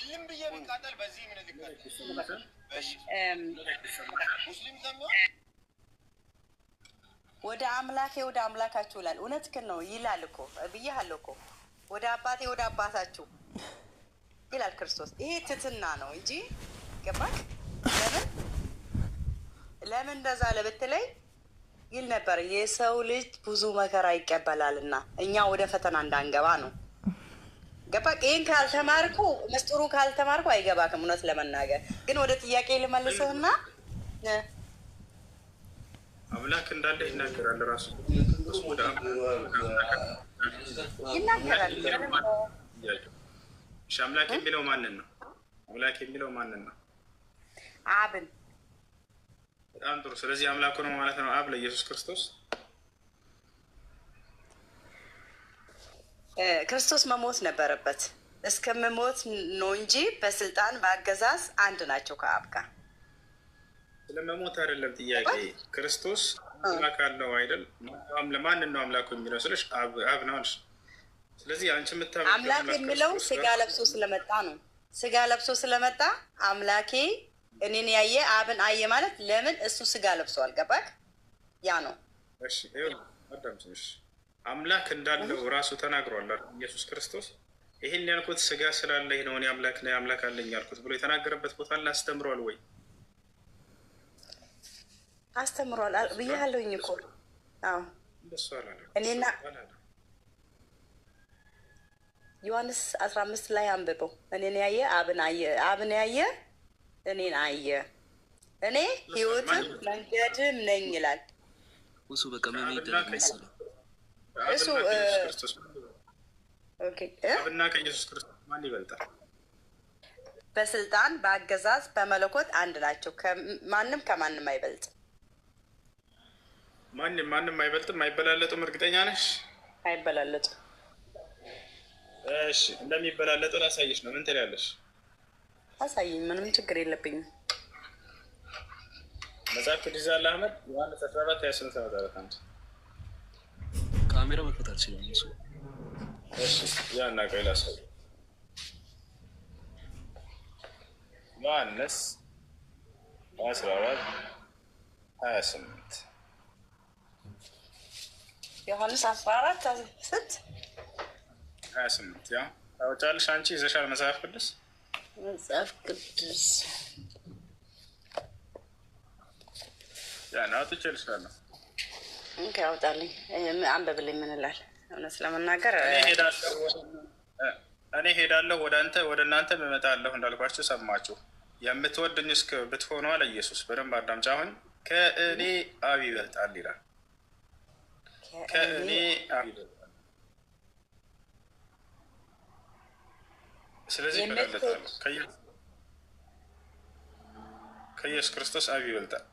እልም ብዬ ቢቃጠል በዚህ ምን ልካል? ሙስሊም ዘማ ወደ አምላካችሁ ይላል። እውነትህን ነው ይላል እኮ ብያለሁ እኮ ወደ አባቴ ወደ አባታችሁ ይላል ክርስቶስ። ይሄ ትትና ነው እንጂ ገባክ? ለምን እንደዛ ለብትለይ ይል ነበር የሰው ልጅ ብዙ መከራ ይቀበላልና እኛ ወደ ፈተና እንዳንገባ ነው። ገባክ? ይህን ካልተማርኩ ምስጢሩ ካልተማርኩ አይገባክም። እውነት ለመናገር ግን ወደ ጥያቄ ልመልስህና አምላክ እንዳለ ይናገራል። ራሱ ይናገራል። እሺ አምላክ የሚለው ማንን ነው? አምላክ የሚለው ማንን ነው? አብን። በጣም ጥሩ። ስለዚህ አምላኩ ነው ማለት ነው አብ ለኢየሱስ ክርስቶስ። ክርስቶስ መሞት ነበረበት እስከምሞት ነው እንጂ በስልጣን በአገዛዝ አንድ ናቸው ከአብ ጋር። ስለመሞት አይደለም ጥያቄ። ክርስቶስ አምላክ አለው አይደል? ለማንን ነው አምላኩ የሚለው ስለሽ አብ ነው አልሽ። ስለዚህ አንቺ የምታውቂው አምላክ የሚለው ስጋ ለብሶ ስለመጣ ነው። ስጋ ለብሶ ስለመጣ አምላኬ እኔን ያየ አብን አየ ማለት ለምን እሱ ስጋ ለብሷል። ገባክ? ያ ነው። እሺ አዳምጪ። አምላክ እንዳለው ራሱ ተናግሯል ኢየሱስ ክርስቶስ። ይሄን ያልኩት ስጋ ስላለኝ ነው እኔ አምላክ ነኝ አምላክ አለኝ ያልኩት ብሎ የተናገረበት ቦታ ላይ አስተምሯል ወይ? አስተምሯል ብያለሁኝ እኮ። አዎ እንደሱ አላለም። እኔና ዮሐንስ 15 ላይ አንብበው። እኔን ያየ አብን አየ፣ አብን ያየ እኔን አየ፣ እኔ ህይወትም መንገድም ነኝ ይላል እሱ። በቃ ምን ይደረግ መሰለህ እሱ አብና ከኢየሱስ ክርስቶስ ማን ይበልጣል? በስልጣን በአገዛዝ በመለኮት አንድ ናቸው። ማንም ከማንም አይበልጥም። ማንም አይበልጥም። አይበላለጡም። እርግጠኛ ነሽ? አይበላለጡም። እሺ እንደሚበላለጡ ላሳየሽ ነው። ምን ትላለሽ? አሳይኝ። ምንም ችግር የለብኝም። መጽሐፍ ቅዱስ አለ አህመድ ዮሐንስ 14:28 ካሜራ መክፈት አልችልም እሱ። እሺ ያና ቆይ ላሳይ። ዮሐንስ 14:28 ዮሐንስ 14:28 ያ ታውጫለሽ አንቺ ይዘሻል መጽሐፍ ቅዱስ? መጽሐፍ ቅዱስ ያ ነው ትችልሻለህ። እንካ ያውጣልኝ አንበብልኝ። ምን እላለሁ? እውነት ለመናገር እኔ ሄዳለሁ ወደ አንተ ወደ እናንተ እመጣለሁ እንዳልኳችሁ ሰማችሁ። የምትወድኝ እስከ ብትሆኑ አለ ኢየሱስ። በደንብ አዳምጪ። አሁን ከእኔ አብ ይበልጣል ይላል። ከእኔ አብ ይበልጣል። ስለዚህ ይበላለጣል። ከኢየሱስ ክርስቶስ አብ ይበልጣል።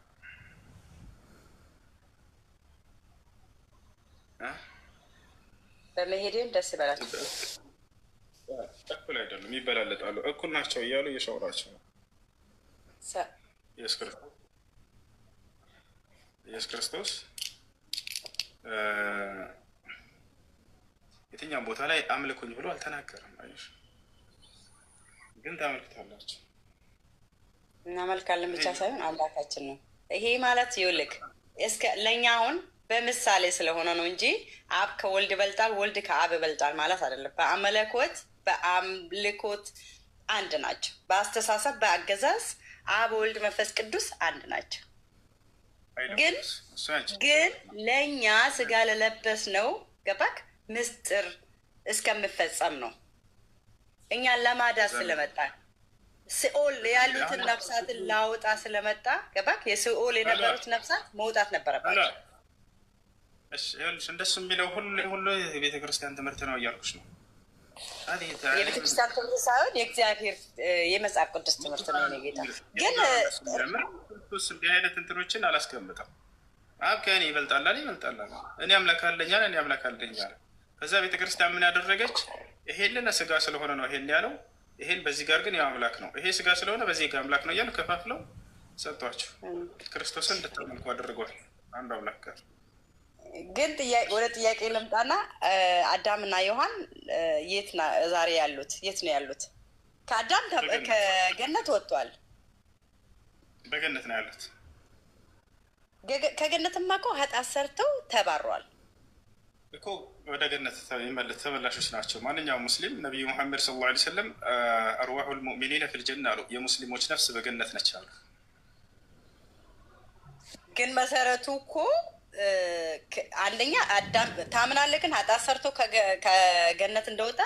በመሄድም ደስ ይበላቸው። እኩል አይደሉም፣ ይበላለጣሉ። እኩል ናቸው እያሉ እየሸወራቸው ነው። ኢየሱስ ክርስቶስ የትኛውም ቦታ ላይ አምልኩኝ ብሎ አልተናገረም። አየሽ፣ ግን ታመልክታላችሁ። እናመልካለን ብቻ ሳይሆን አምላካችን ነው። ይሄ ማለት ይውልክ እስከ ለእኛ አሁን በምሳሌ ስለሆነ ነው እንጂ አብ ከወልድ ይበልጣል፣ ወልድ ከአብ ይበልጣል ማለት አይደለም። በአመለኮት በአምልኮት አንድ ናቸው። በአስተሳሰብ በአገዛዝ አብ ወልድ መንፈስ ቅዱስ አንድ ናቸው። ግን ለእኛ ስጋ ለለበስ ነው ገባክ? ምስጢር እስከምፈጸም ነው። እኛን ለማዳን ስለመጣ ሲኦል ያሉትን ነፍሳትን ላውጣ ስለመጣ ገባክ? የሲኦል የነበሩት ነፍሳት መውጣት ነበረባቸው። እንደሱ የሚለው ሁሉ የቤተክርስቲያን ትምህርት ነው እያልኩሽ ነው። የቤተክርስቲያን ትምህርት ሳይሆን የእግዚአብሔር የመጽሐፍ ቅዱስ ትምህርት ነው። ጌታ ግን እንዲህ አይነት እንትኖችን አላስቀምጠም። አብ ከእኔ ይበልጣል ይበልጣል። እኔ አምላክ አለኛል እኔ አምላክ አለኛል። ከዛ ቤተክርስቲያን ምን ያደረገች? ይሄን ስጋ ስለሆነ ነው ይሄን ያለው፣ ይሄን በዚህ ጋር ግን ያው አምላክ ነው፣ ይሄ ስጋ ስለሆነ በዚህ ጋር አምላክ ነው እያሉ ከፋፍለው ሰጥቷቸው ክርስቶስን እንድታመልኩ አድርገዋል። አንድ አምላክ ጋር ግን ወደ ጥያቄ ልምጣና አዳምና ዮሐን የት ዛሬ ያሉት? የት ነው ያሉት? ከአዳም ከገነት ወጥቷል። በገነት ነው ያሉት። ከገነትማ እኮ ኃጢአት ሰርተው ተባሯል እኮ ወደ ገነት ተመላሾች ናቸው። ማንኛውም ሙስሊም ነቢዩ ሙሐመድ ሰለላሁ ዐለይሂ ወሰለም አርዋሑል ሙእሚኒነ ፊል ጀና አሉ። የሙስሊሞች ነፍስ በገነት ነች አሉ። ግን መሰረቱ እኮ አንደኛ አዳም ታምናለህ፣ ግን ኃጢአት ሰርቶ ከገነት እንደወጣ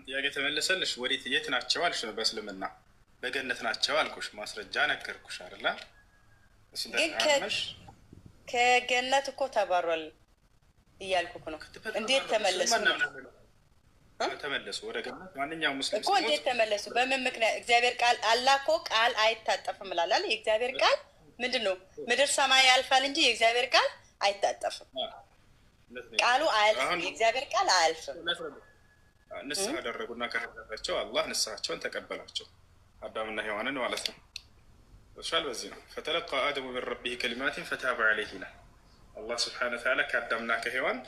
ጥያቄ ተመለሰልሽ። ወዴት የት ናቸው አልሽ? በእስልምና በገነት ናቸው አልኩሽ። ማስረጃ ነገርኩሽ አይደለ? ግን ከገነት እኮ ተባሯል እያልኩ ነው። እንዴት ተመለሱ? ተመለሱ ወደ ገነት ማንኛውም ሙስሊም እኮ እንዴት ተመለሱ? በምን ምክንያት? እግዚአብሔር ቃል አላህ እኮ ቃል አይታጠፍም እላላል። የእግዚአብሔር ቃል ምንድን ነው? ምድር ሰማይ ያልፋል እንጂ የእግዚአብሔር ቃል አይታጠፍም። ቃሉ አያልፍም። የእግዚአብሔር ቃል አያልፍም። ንስሐ አደረጉና ከህዳቸው አላህ ንስሐቸውን ተቀበላቸው። አዳምና ሔዋንን ማለት ነው። ወሻል በዚህ ነው ፈተለቃ አደሙ ሚን ረቢህ ከሊማቲን ፈታበ ዐለይህ ይላል። አላህ ስብሐነ ወተዓላ ከአዳምና ከሔዋን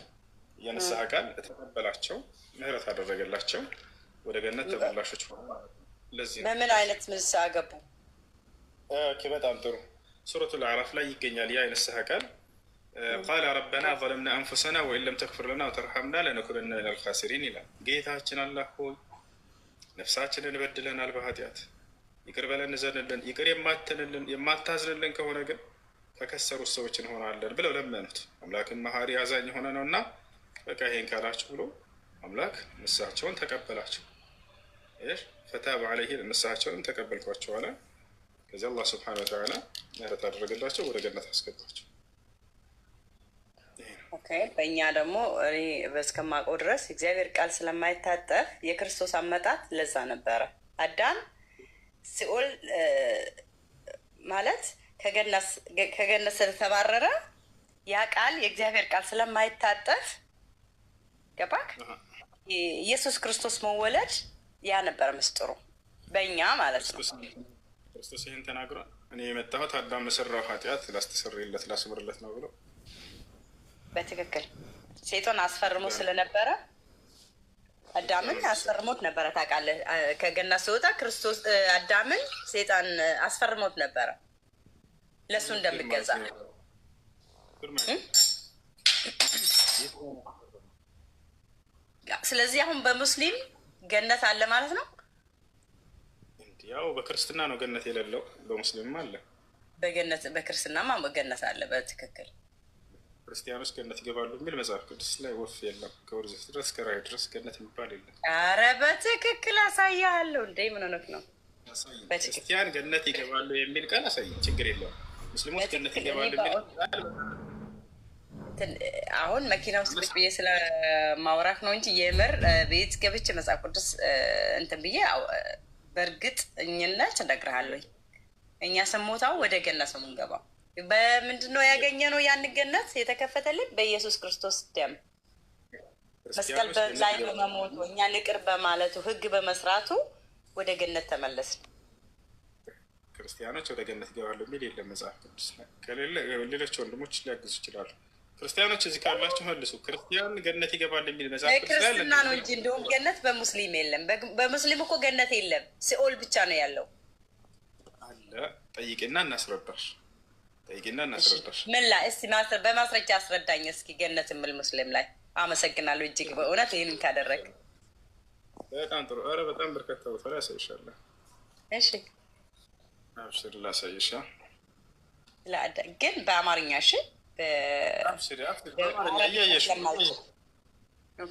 የንስሐ ቃል ተቀበላቸው፣ ምህረት አደረገላቸው፣ ወደ ገነት ተመላሾች ሆኑ። ለዚህ ነው በምን አይነት ንስሐ ገቡ? በጣም ጥሩ ሱረቱል አዕራፍ ላይ ይገኛል ያ የንስሐ ቃል። ቃለ ረበና ዘለምና አንፉሰና ወኢን ለም ተግፊር ለና ወተርሐምና ለነኩነነ ሚነል ኻሲሪን ይላል። ጌታችን አላህ ሆይ ነፍሳችንን በድለናል በኃጢአት ይቅር በለን ዘንልን። ይቅር የማታዝንልን ከሆነ ግን ከከሰሩት ሰዎች እንሆናለን ብለው ለመኑት። አምላክን መሀሪ አዛኝ የሆነ ነው እና በቃ ይሄን ካላችሁ ብሎ አምላክ ንስሐቸውን ተቀበላቸው። ፈታበ ዐለይህ ንስሐቸውንም ተቀበልኳቸው አለ። ከዚህ አላህ ስብሐነ ወተዓላ ምህረት አደረገላቸው፣ ወደ ገነት አስገባቸው። በእኛ ደግሞ እኔ እስከማውቀው ድረስ እግዚአብሔር ቃል ስለማይታጠፍ የክርስቶስ አመጣት ለዛ ነበረ። አዳም ሲኦል ማለት ከገነት ስለተባረረ ያ ቃል የእግዚአብሔር ቃል ስለማይታጠፍ ገባክ? ኢየሱስ ክርስቶስ መወለድ ያ ነበረ ምስጢሩ በእኛ ማለት ነው። ክርስቶስ ይህን ተናግሯል። እኔ የመጣሁት አዳም በሰራው ኃጢአት ላስተሰርይለት ላስምርለት ነው ብሎ በትክክል ሴቶን አስፈርሞ ስለነበረ አዳምን አስፈርሞት ነበረ። ታውቃለህ፣ ከገነት ሲወጣ ክርስቶስ አዳምን ሴጣን አስፈርሞት ነበረ ለእሱ እንደሚገዛ። ስለዚህ አሁን በሙስሊም ገነት አለ ማለት ነው። ያው በክርስትና ነው ገነት የሌለው፣ በሙስሊምም አለ። በክርስትናማ ገነት አለ። በትክክል ክርስቲያኖች ገነት ይገባሉ የሚል መጽሐፍ ቅዱስ ላይ ወፍ የለም። ከወርዘት ድረስ ከራእይ ድረስ ገነት የሚባል የለም። አረ በትክክል አሳያለሁ። እንደ ምን ሆነህ ነው? ክርስቲያን ገነት ይገባሉ የሚል ቃል አሳይ፣ ችግር የለውም። ሙስሊሞች ገነት ይገባሉ የሚል አሁን መኪና ውስጥ ቁጭ ብዬ ስለማውራት ነው እንጂ የምር ቤት ገብቼ መጽሐፍ ቅዱስ እንትን ብዬ በእርግጥ እኝነት እነግርሃለሁ። እኛ ስሞታው ወደ ገነት ነው የምንገባው። በምንድን ነው ያገኘነው? ያን ገነት የተከፈተልን በኢየሱስ ክርስቶስ ደም መስቀል ላይ በመሞቱ እኛን ይቅር በማለቱ ሕግ በመስራቱ ወደ ገነት ተመለስን። ክርስቲያኖች ወደ ገነት ይገባሉ የሚል የለም መጽሐፍ ቅዱስ ላይ። ከሌለ ሌሎች ወንድሞች ሊያግዙ ይችላሉ። ክርስቲያኖች እዚህ ካላችሁ መልሱ። ክርስቲያን ገነት ይገባል የሚል መጽሐፍ ቅዱስ ላይ ክርስትና ነው እንጂ እንደውም ገነት በሙስሊም የለም። በሙስሊም እኮ ገነት የለም፣ ሲኦል ብቻ ነው ያለው። አለ ጠይቄና እናስረዳሽ። ምን ላይ እስቲ በማስረጃ አስረዳኝ እስኪ። ገነት የምል ሙስሊም ላይ አመሰግናለሁ እጅግ በእውነት ይህንን ካደረግ በጣም ጥሩ። ኧረ በጣም በርካታ ቦታ ላይ አሳይሻለሁ። እሺ አብሽር ላሳይሻ። ግን በአማርኛ እሺ።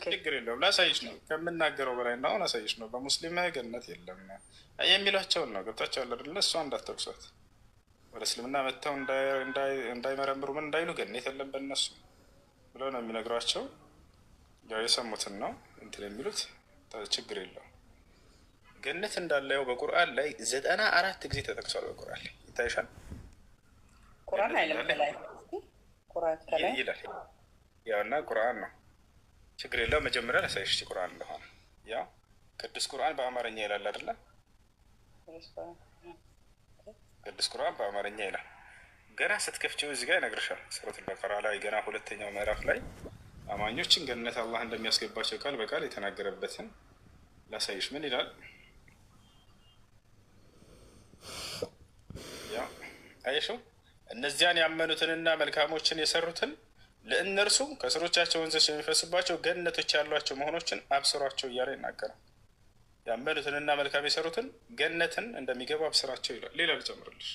ችግር የለውም ላሳይሽ ነው። ከምናገረው በላይ እና አሁን አሳይሽ ነው። በሙስሊም ገነት የለም የሚሏቸውን ነው። ገብታችኋል አይደለ? እሷ እንዳትጠቅሷት ወደ እስልምና መጥተው እንዳይመረምሩ ምን እንዳይሉ ገነት የለም በእነሱ ብለው ነው የሚነግሯቸው። ያው የሰሙትን ነው እንትን የሚሉት። ችግር የለውም። ገነት እንዳለው በቁርአን ላይ 94 ጊዜ ተጠቅሷል። በቁርአን ላይ ይታይሻል። ቁርአን አይደለም ከላይ ቁርአን ከላይ ይላል። ያውና ቁርአን ነው። ችግር የለውም። መጀመሪያ ላሳይሽ ቁርአን እንደሆነ። ያው ቅዱስ ቁርአን በአማርኛ ይላል አይደለ? ቅዱስ ቁርአን በአማርኛ ይላል። ገና ስትከፍቺው እዚህ ጋር ይነግርሻል። ሱረቱል በቀራ ላይ ገና ሁለተኛው ምዕራፍ ላይ አማኞችን ገነት አላህ እንደሚያስገባቸው ቃል በቃል የተናገረበትን ላሳይሽ። ምን ይላል? አይሹ እነዚያን ያመኑትንና መልካሞችን የሰሩትን ለእነርሱ ከስሮቻቸው ወንዞች የሚፈስባቸው ገነቶች ያሏቸው መሆኖችን አብስሯቸው እያለ ይናገራል። ያመኑትንና መልካም የሰሩትን ገነትን እንደሚገባ አብስራቸው ይላል። ሌላ ልጨምርልሽ፣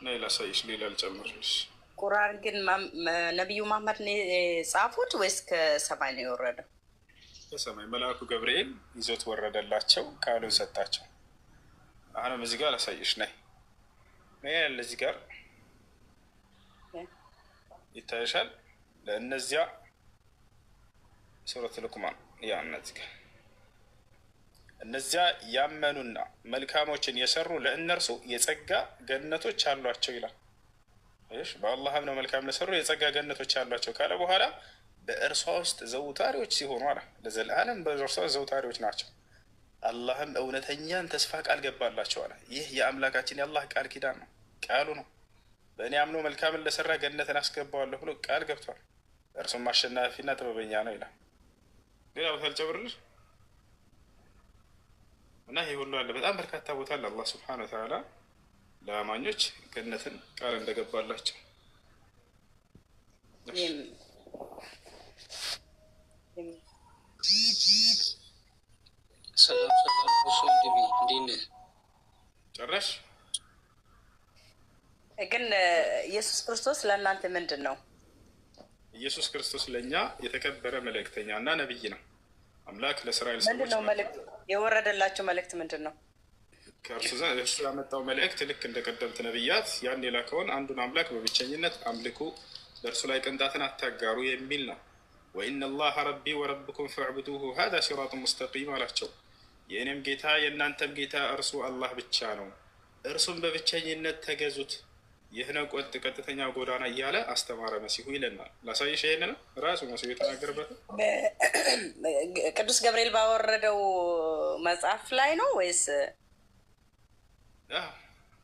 ሌላ ሳይሽ፣ ሌላ ልጨምርልሽ። ቁርአን ግን ነቢዩ መሐመድ ነው የጻፉት ወይስ ከሰማይ ነው የወረደው? ከሰማይ መልአኩ ገብርኤል ይዞት ወረደላቸው፣ ቃሉን ሰጣቸው። አሁንም እዚህ ጋር ላሳይሽ ነይ ያለ እዚህ ጋር ይታይሻል። ለእነዚያ ሱረት ሉቅማን ያ እነዚህ ጋር እነዚያ ያመኑና መልካሞችን የሰሩ ለእነርሱ የጸጋ ገነቶች አሏቸው ይላል። እሺ በአላህም ነው መልካም ለሰሩ የጸጋ ገነቶች አሏቸው ካለ በኋላ በእርሷ ውስጥ ዘውታሪዎች ሲሆኑ አለ ለዘላለም በእርሷ ዘውታሪዎች ናቸው። አላህም እውነተኛን ተስፋ ቃል ገባላቸው አለ። ይህ የአምላካችን የአላህ ቃል ኪዳን ነው፣ ቃሉ ነው። በእኔ አምኖ መልካምን ለሰራ ገነትን አስገባዋለሁ ብሎ ቃል ገብቷል። እርሱም አሸናፊና ጥበበኛ ነው ይላል። ሌላ ቦታ ልጨምርልሽ እና ይህ ሁሉ አለ። በጣም በርካታ ቦታ አለ አላህ ሱብሓነሁ ወተዓላ ለአማኞች ገነትን ቃል እንደገባላቸው። ሰላም እንዴት ጨረሽ? ግን ኢየሱስ ክርስቶስ ለእናንተ ምንድን ነው? ኢየሱስ ክርስቶስ ለእኛ የተከበረ መልእክተኛ እና ነቢይ ነው። አምላክ ለእስራኤል ሰዎች ምንድን ነው መልእክት የወረደላቸው መልእክት ምንድን ነው? ከእርሱ ያመጣው መልእክት ልክ እንደ ቀደምት ነቢያት ያን የላከውን አንዱን አምላክ በብቸኝነት አምልኩ፣ በእርሱ ላይ ቅንጣትን አታጋሩ የሚል ነው። ወኢነ ላሀ ረቢ ወረብኩም ፈዕቡዱሁ ሀዛ ሲራጡን ሙስተቂም አላቸው። የእኔም ጌታ የእናንተም ጌታ እርሱ አላህ ብቻ ነው፣ እርሱም በብቸኝነት ተገዙት፣ ይህ ነው ቀጥተኛ ጎዳና እያለ አስተማረ መሲሁ ይለናል። ላሳይሽ። ይሄንን ራሱ መሲሁ የተናገረበት ቅዱስ ገብርኤል ባወረደው መጽሐፍ ላይ ነው ወይስ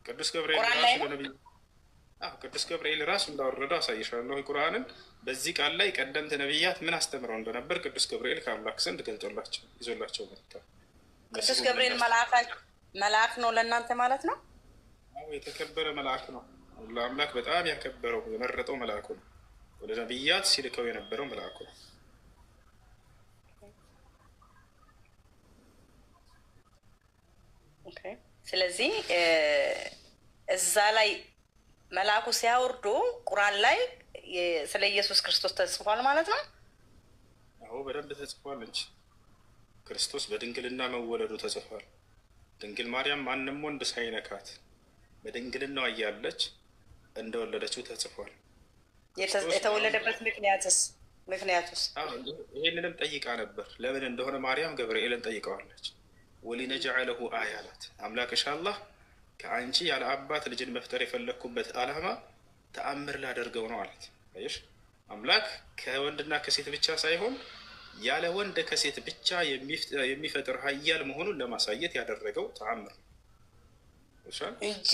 ቅዱስ ገብርኤል ራሱ ለነብዩ ቅዱስ ገብርኤል ራሱ እንዳወረደው አሳይሻለሁ። ቁርአንን በዚህ ቃል ላይ ቀደምት ነቢያት ምን አስተምረው እንደነበር ቅዱስ ገብርኤል ከአምላክ ዘንድ ገልጦላቸው ይዞላቸው መጣ። ቅዱስ ገብርኤል መልአክ ነው ለእናንተ ማለት ነው? የተከበረ መልአክ ነው። ለአምላክ በጣም ያከበረው የመረጠው መልአኩ ነው። ወደ ነቢያት ሲልከው የነበረው መልአኩ ነው። ስለዚህ እዛ ላይ መልአኩ ሲያወርዱ ቁርአን ላይ ስለ ኢየሱስ ክርስቶስ ተጽፏል ማለት ነው? አዎ በደንብ ተጽፏል እንጂ ክርስቶስ በድንግልና መወለዱ ተጽፏል። ድንግል ማርያም ማንም ወንድ ሳይነካት በድንግልናዋ እያለች እንደወለደችው ተጽፏል። የተወለደበት ምክንያቱስ ይህንንም ጠይቃ ነበር። ለምን እንደሆነ ማርያም ገብርኤልን ጠይቀዋለች። ወሊነጅዐለሁ አያ አላት። አምላክሽ አላህ ከአንቺ ያለ አባት ልጅን መፍጠር የፈለግኩበት ዓላማ ተአምር ላደርገው ነው አላት። አይሽ አምላክ ከወንድና ከሴት ብቻ ሳይሆን ያለ ወንድ ከሴት ብቻ የሚፈጥር ኃያል መሆኑን ለማሳየት ያደረገው ተአምር እንጂ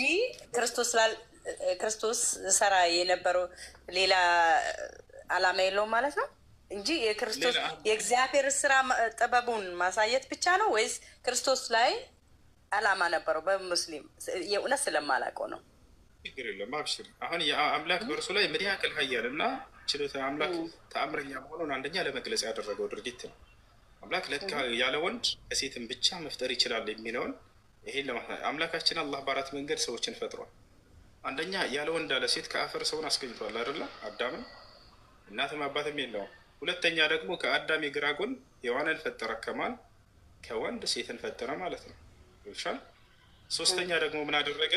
ክርስቶስ ሰራ የነበረው ሌላ ዓላማ የለውም ማለት ነው እንጂ የክርስቶስ የእግዚአብሔር ስራ ጥበቡን ማሳየት ብቻ ነው ወይስ ክርስቶስ ላይ ዓላማ ነበረው? በሙስሊም የእውነት ስለማላውቀው ነው። ችግር የለም አብሽር። አሁን የአምላክ በእርሱ ላይ ምን ያክል ኃያል እና ችሎታ አምላክ ተአምረኛ መሆኑን አንደኛ ለመግለጽ ያደረገው ድርጊት ነው። አምላክ ለካ ያለ ወንድ ከሴትን ብቻ መፍጠር ይችላል የሚለውን ይሄን ለማለት አምላካችን አላህ በአራት መንገድ ሰዎችን ፈጥሯል። አንደኛ ያለ ወንድ ያለ ሴት ከአፈር ሰውን አስገኝቷል አይደለ? አዳምን እናትም አባትም የለውም። ሁለተኛ ደግሞ ከአዳም የግራ ጎን ሔዋንን ፈጠረ፣ ከማን ከወንድ ሴትን ፈጠረ ማለት ነው። ይሻል። ሶስተኛ ደግሞ ምን አደረገ?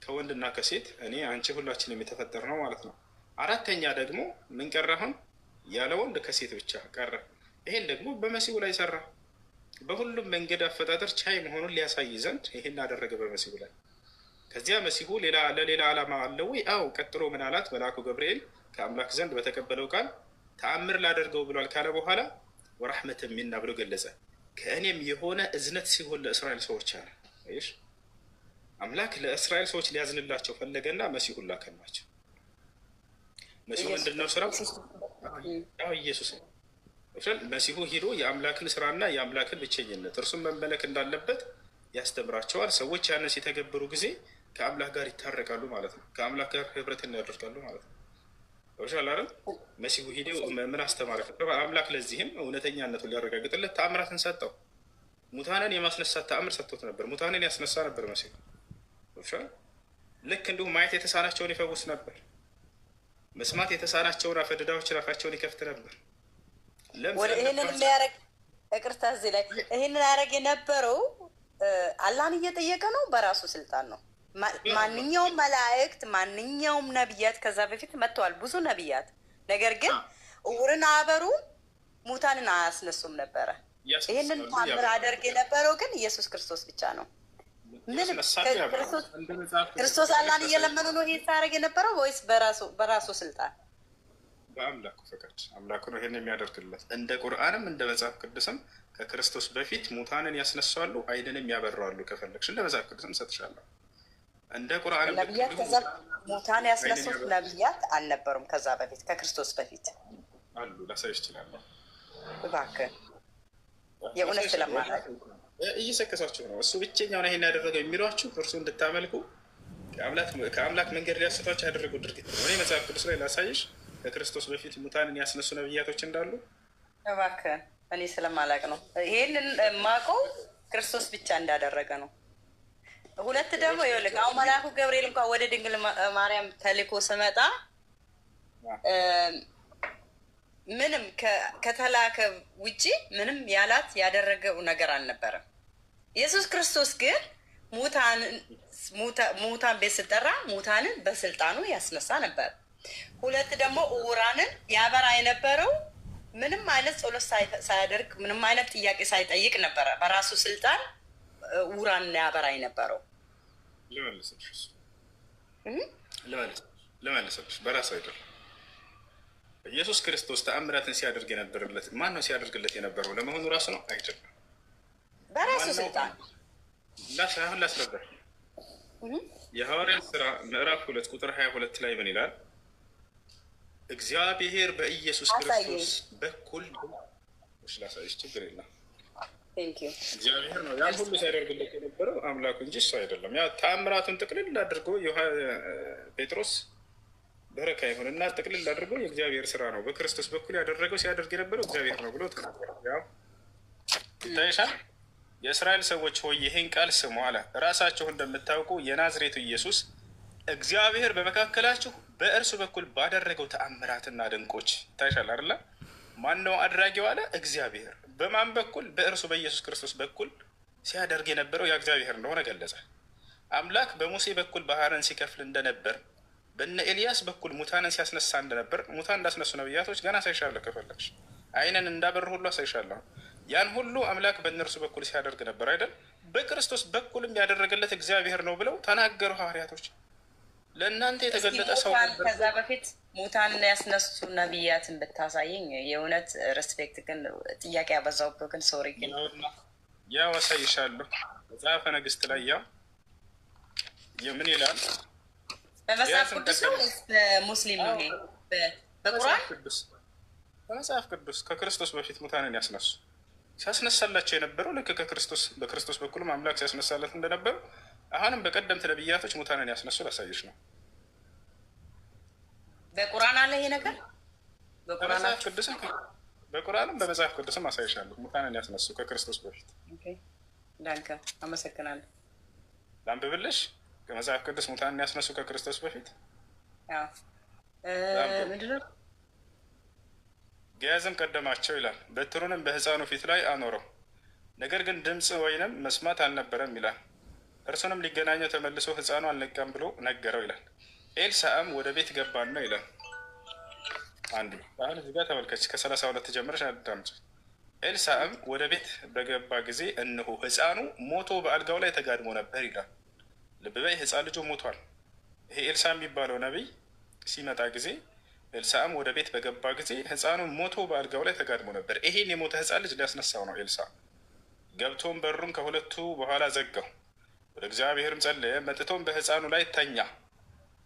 ከወንድና ከሴት እኔ አንቺ ሁላችንም የተፈጠረ ነው ማለት ነው። አራተኛ ደግሞ ምን ቀረህም? ያለ ወንድ ከሴት ብቻ ቀረ። ይሄን ደግሞ በመሲሁ ላይ ሰራ። በሁሉም መንገድ አፈጣጠር ቻይ መሆኑን ሊያሳይ ዘንድ ይሄን አደረገ በመሲሁ ላይ። ከዚያ መሲሁ ለሌላ ዓላማ አለው ወይ? አው ቀጥሎ ምን አላት? መልአኩ ገብርኤል ከአምላክ ዘንድ በተቀበለው ቃል ተአምር ላደርገው ብሏል ካለ በኋላ ወራህመተን ሚና ብሎ ገለጸ። ከእኔም የሆነ እዝነት ሲሆን ለእስራኤል ሰዎች አለ። አይሽ አምላክ ለእስራኤል ሰዎች ሊያዝንላቸው ፈለገና መሲሁን ላከላቸው። መሲሁ ምንድነው ስራው? ኢየሱስ ነው። መሲሁ ሂዶ የአምላክን ስራና የአምላክን ብቸኝነት እርሱን መመለክ እንዳለበት ያስተምራቸዋል። ሰዎች ያንን ሲተገብሩ ጊዜ ከአምላክ ጋር ይታረቃሉ ማለት ነው። ከአምላክ ጋር ህብረትን ያደርጋሉ ማለት ነው። ወሻል አይደል? መሲሁ ሂደው ምን አስተማረ? አምላክ ለዚህም እውነተኛነቱን ሊያረጋግጥለት ተአምራትን ሰጠው። ሙታንን የማስነሳት ተአምር ሰጥቶት ነበር። ሙታንን ያስነሳ ነበር መሲሁ። ወሻል ልክ እንዲሁ ማየት የተሳናቸውን ይፈውስ ነበር። መስማት የተሳናቸውን አፈድዳዎችን አፋቸውን ይከፍት ነበር። ይህንን የሚያደርግ ይቅርታ፣ እዚህ ላይ ይህንን ያደርግ የነበረው አላህን እየጠየቀ ነው። በራሱ ስልጣን ነው። ማንኛውም መላእክት፣ ማንኛውም ነቢያት ከዛ በፊት መጥተዋል፣ ብዙ ነቢያት። ነገር ግን እውርን አበሩ ሙታንን አያስነሱም ነበረ። ይህንን ታምር አደርግ የነበረው ግን ኢየሱስ ክርስቶስ ብቻ ነው። ምንም ክርስቶስ አላህን እየለመኑ ነው ይሄን ሳያደርግ የነበረው ወይስ በራሱ ስልጣን? በአምላኩ ፈቃድ አምላኩ ነው ይሄን የሚያደርግለት። እንደ ቁርአንም እንደ መጽሐፍ ቅዱስም ከክርስቶስ በፊት ሙታንን ያስነሳሉ፣ አይንንም ያበራሉ። ከፈለግሽ እንደ መጽሐፍ ቅዱስም ሰጥሻለሁ። እንደ ቁርአንም ነቢያት ከዛ ሙታን ያስነሱት ነቢያት አልነበሩም። ከዛ በፊት ከክርስቶስ በፊት አሉ። ላሳይሽ እችላለሁ። እባክህ የእውነት ስለማለት እየሰከሳችሁ ነው። እሱ ብቸኛው ነው ይሄን ያደረገው የሚሏችሁ እርሱ እንድታመልኩ ከአምላክ መንገድ ሊያስቷችሁ ያደረገው ድርጊት ነው። እኔ መጽሐፍ ቅዱስ ላይ ላሳይሽ ከክርስቶስ በፊት ሙታንን ያስነሱ ነቢያቶች እንዳሉ። እባክህ እኔ ስለማላቅ ነው ይሄንን የማውቀው ክርስቶስ ብቻ እንዳደረገ ነው። ሁለት ደግሞ ይኸውልህ አሁን መልአኩ ገብርኤል እንኳን ወደ ድንግል ማርያም ተልኮ ስመጣ ምንም ከተላከ ውጪ ምንም ያላት ያደረገው ነገር አልነበረም። ኢየሱስ ክርስቶስ ግን ሙታን ቤት ስጠራ ሙታንን በስልጣኑ ያስነሳ ነበር። ሁለት ደግሞ ዕውራንን ያበራ የነበረው ምንም አይነት ጸሎት ሳያደርግ ምንም አይነት ጥያቄ ሳይጠይቅ ነበረ። በራሱ ስልጣን ዕውራንን ያበራ የነበረው። ልመልስልሽ በራሱ አይደለም። ኢየሱስ ክርስቶስ ተአምራትን ሲያደርግ የነበረለት ማን ነው? ሲያደርግለት የነበረው ለመሆኑ ራሱ ነው አይደለም? በራሱ ስልጣን አሁን ላስረዳሽ። የሐዋርያት ሥራ ምዕራፍ 2 ቁጥር 22 ላይ ምን ይላል? እግዚአብሔር በኢየሱስ ክርስቶስ በኩል ላሳይሽ፣ ችግር የለም። እግዚአብሔር ነው ያን ሁሉ ሲያደርግለት የነበረው አምላኩ እንጂ እሱ አይደለም። ያ ተአምራቱን ጥቅልል አድርጎ ጴጥሮስ በረካ ይሁንና ጥቅልል አድርገው የእግዚአብሔር ስራ ነው በክርስቶስ በኩል ያደረገው ሲያደርግ የነበረው እግዚአብሔር ነው ብሎ ተናገረ። ያው ይታይሻል። የእስራኤል ሰዎች ሆይ ይህን ቃል ስሙ አለ። ራሳችሁ እንደምታውቁ የናዝሬቱ ኢየሱስ እግዚአብሔር በመካከላችሁ በእርሱ በኩል ባደረገው ተአምራትና ድንቆች ይታይሻል አይደለ? ማን ነው አድራጊው አለ? እግዚአብሔር። በማን በኩል? በእርሱ በኢየሱስ ክርስቶስ በኩል ሲያደርግ የነበረው የእግዚአብሔር እንደሆነ ገለጸ። አምላክ በሙሴ በኩል ባህርን ሲከፍል እንደነበር በነ ኤልያስ በኩል ሙታንን ሲያስነሳ እንደነበር ሙታን እንዳስነሱ ነቢያቶች ገና አሳይሻለሁ። ከፈለግሽ አይንን እንዳበሩ ሁሉ አሳይሻለሁ። ያን ሁሉ አምላክ በእነርሱ በኩል ሲያደርግ ነበር አይደል? በክርስቶስ በኩልም ያደረገለት እግዚአብሔር ነው ብለው ተናገሩ ሐዋርያቶች። ለእናንተ የተገለጠ ሰው ነበር። ከዛ በፊት ሙታንን ያስነሱ ነቢያትን ብታሳየኝ የእውነት ሬስፔክት። ግን ጥያቄ ያበዛውብህ ግን ሶሪ። ግን ያው አሳይሻለሁ። መጽሐፈ ነገሥት ላይ ያው ምን ይላል? በመጽሐፍ ቅዱስ ነው ወይስ በሙስሊም ነው? በቁርአን በመጽሐፍ ቅዱስ ከክርስቶስ በፊት ሙታንን ያስነሱ ሲያስነሳላቸው የነበረው ልክ በክርስቶስ በኩልም አምላክ ሲያስነሳለት እንደነበረው አሁንም በቀደምት ነቢያቶች ሙታንን ያስነሱ ላሳየሽ ነው። በቁርአን አለ ይሄ ነገር? በቁርአንም በመጽሐፍ ቅዱስም አሳይሻለሁ ሙታንን ያስነሱ ከክርስቶስ በፊት። ዳንከ አመሰግናለሁ። ላንብብልሽ? ከመጽሐፍ ቅዱስ ሙታንን ያስነሱ ከክርስቶስ በፊት ምንድነው? ገያዝም ቀደማቸው ይላል። በትሩንም በሕፃኑ ፊት ላይ አኖረው፣ ነገር ግን ድምፅ ወይንም መስማት አልነበረም ይላል። እርሱንም ሊገናኘው ተመልሶ ሕፃኑ አልነቃም ብሎ ነገረው ይላል። ኤልሳዕም ወደ ቤት ገባን ነው ይላል። አንዱ አሁን እዚህ ጋር ተመልከች፣ ከ32 ጀምረሽ አዳምጪ። ኤልሳዕም ወደ ቤት በገባ ጊዜ እነሆ ሕፃኑ ሞቶ በአልጋው ላይ ተጋድሞ ነበር ይላል። ልብ በይ፣ ሕፃን ልጁ ሞቷል። ይሄ ኤልሳዕ የሚባለው ነቢይ ሲመጣ ጊዜ ኤልሳዕም ወደ ቤት በገባ ጊዜ ሕፃኑ ሞቶ በአልጋው ላይ ተጋድሞ ነበር። ይሄን የሞተ ሕፃን ልጅ ሊያስነሳው ነው ኤልሳዕ። ገብቶም በሩን ከሁለቱ በኋላ ዘጋው፣ ወደ እግዚአብሔርም ጸለየ። መጥቶም በሕፃኑ ላይ ተኛ፣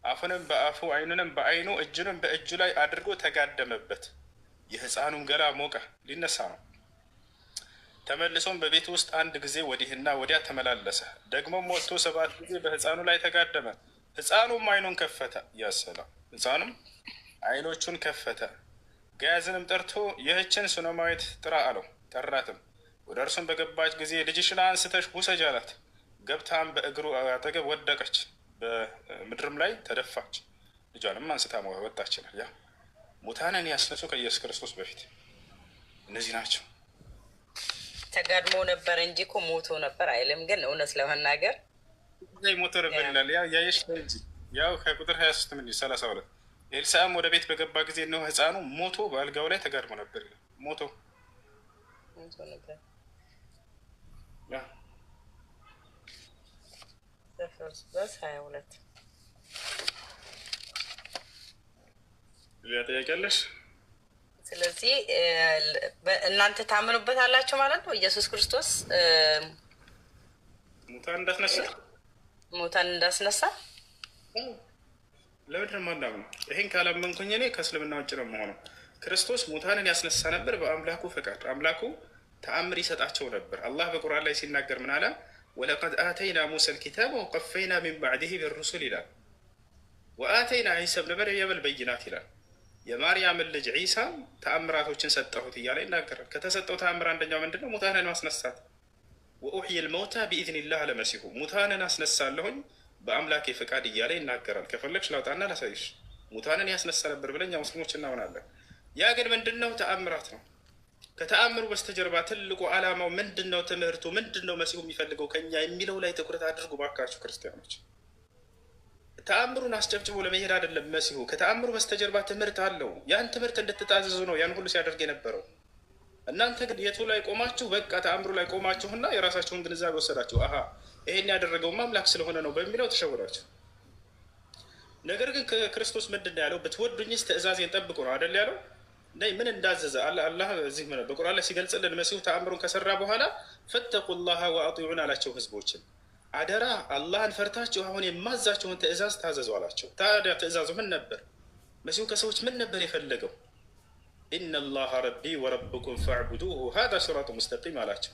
አፉንም በአፉ ዓይኑንም በዓይኑ እጁንም በእጁ ላይ አድርጎ ተጋደመበት። የሕፃኑም ገላ ሞቀ፣ ሊነሳ ነው። ተመልሶም በቤት ውስጥ አንድ ጊዜ ወዲህና ወዲያ ተመላለሰ። ደግሞም ወጥቶ 7 ጊዜ በሕፃኑ ላይ ተጋደመ። ሕፃኑም ዓይኑን ከፈተ። ያሰላም ሕፃኑም ዓይኖቹን ከፈተ። ገያዝንም ጠርቶ ይህችን ሱነማዊት ጥራ አለው። ጠራትም። ወደ እርሱም በገባች ጊዜ ልጅሽን አንስተሽ ውሰጅ አላት። ገብታም በእግሩ አጠገብ ወደቀች፣ በምድርም ላይ ተደፋች። ልጇንም አንስታ ወጣች ይላል። ያ ሙታንን ያስነሱ ከኢየሱስ ክርስቶስ በፊት እነዚህ ናቸው። ተጋድሞ ነበር እንጂ እኮ ሞቶ ነበር አይልም። ግን እውነት ለመናገር ሞቶ ነበር ይላል። ያየሽ እንጂ ያው ከቁጥር 23 ምን 32 ኤልሳዕም ወደ ቤት በገባ ጊዜ ነው ሕፃኑ ሞቶ በአልጋው ላይ ተጋድሞ ነበር ይላል። ሞቶ ነበር። ዘፍጥረት 22 ያጠያቀለሽ። ስለዚህ እናንተ ታምኑበት አላችሁ ማለት ነው። ኢየሱስ ክርስቶስ ሙታን እንዳስነሳ ለምንድን ነው የማናምነው? ይሄን ካላመንኩኝ እኔ ከእስልምና ውጭ ነው የምሆነው። ክርስቶስ ሙታንን ያስነሳ ነበር በአምላኩ ፈቃድ። አምላኩ ተአምር ይሰጣቸው ነበር። አላህ በቁርአን ላይ ሲናገር ምን አለ? ወለቀድ አተይና ሙሳ ልኪታብ ወቀፈይና ሚን ባዕድህ ቢሩሱል ይላል። ወአተይና ዒሳ ብነ መርየም ልበይናት ይላል። የማርያምን ልጅ ዒሳ ተአምራቶችን ሰጠሁት እያለ ይናገራል። ከተሰጠው ተአምር አንደኛው ምንድነው? ሙታንን ማስነሳት። ወኡሕይል መውታ ቢኢዝኒላህ ለመሲሁ ሙታንን አስነሳለሁኝ በአምላኬ ፈቃድ እያለ ይናገራል። ከፈለግሽ ላውጣና ላሳይሽ። ሙታንን ያስነሳ ነበር ብለን እኛ ሙስሊሞች እናምናለን። ያ ግን ምንድነው? ተአምራት ነው። ከተአምሩ በስተጀርባ ትልቁ ዓላማው ምንድነው? ትምህርቱ ምንድነው? መሲሁ የሚፈልገው ከኛ የሚለው ላይ ትኩረት አድርጉ ባካችሁ ክርስቲያኖች። ተአምሩን አስጨብጭቦ ለመሄድ አይደለም መሲሁ። ከተአምሩ በስተጀርባ ትምህርት አለው። ያን ትምህርት እንድትታዘዙ ነው ያን ሁሉ ሲያደርግ የነበረው። እናንተ ግን የቱ ላይ ቆማችሁ? በቃ ተአምሩ ላይ ቆማችሁና የራሳችሁን ግንዛቤ ወሰዳችሁ። አሀ ይሄን ያደረገው አምላክ ስለሆነ ነው በሚለው ተሸውራችሁ። ነገር ግን ክርስቶስ ምንድን ነው ያለው? ብትወዱኝስ ትእዛዜን ጠብቁ ነው አይደል ያለው? ምን እንዳዘዘ አላህ እዚህ በቁርአን ላይ ሲገልጽልን መሲሁ ተአምሩን ከሰራ በኋላ ፈተቁላህ ወአጢዑን አላቸው ህዝቦችን። አደራ አላህን ፈርታችሁ አሁን የማዛችሁን ትእዛዝ ታዘዙ አላቸው። ታዲያ ትእዛዙ ምን ነበር? መሲሁ ከሰዎች ምን ነበር የፈለገው? ኢነላህ ረቢ ወረብኩም ፈዕቡዱሁ ሃዛ ሲራጡ ሙስተቂም አላቸው።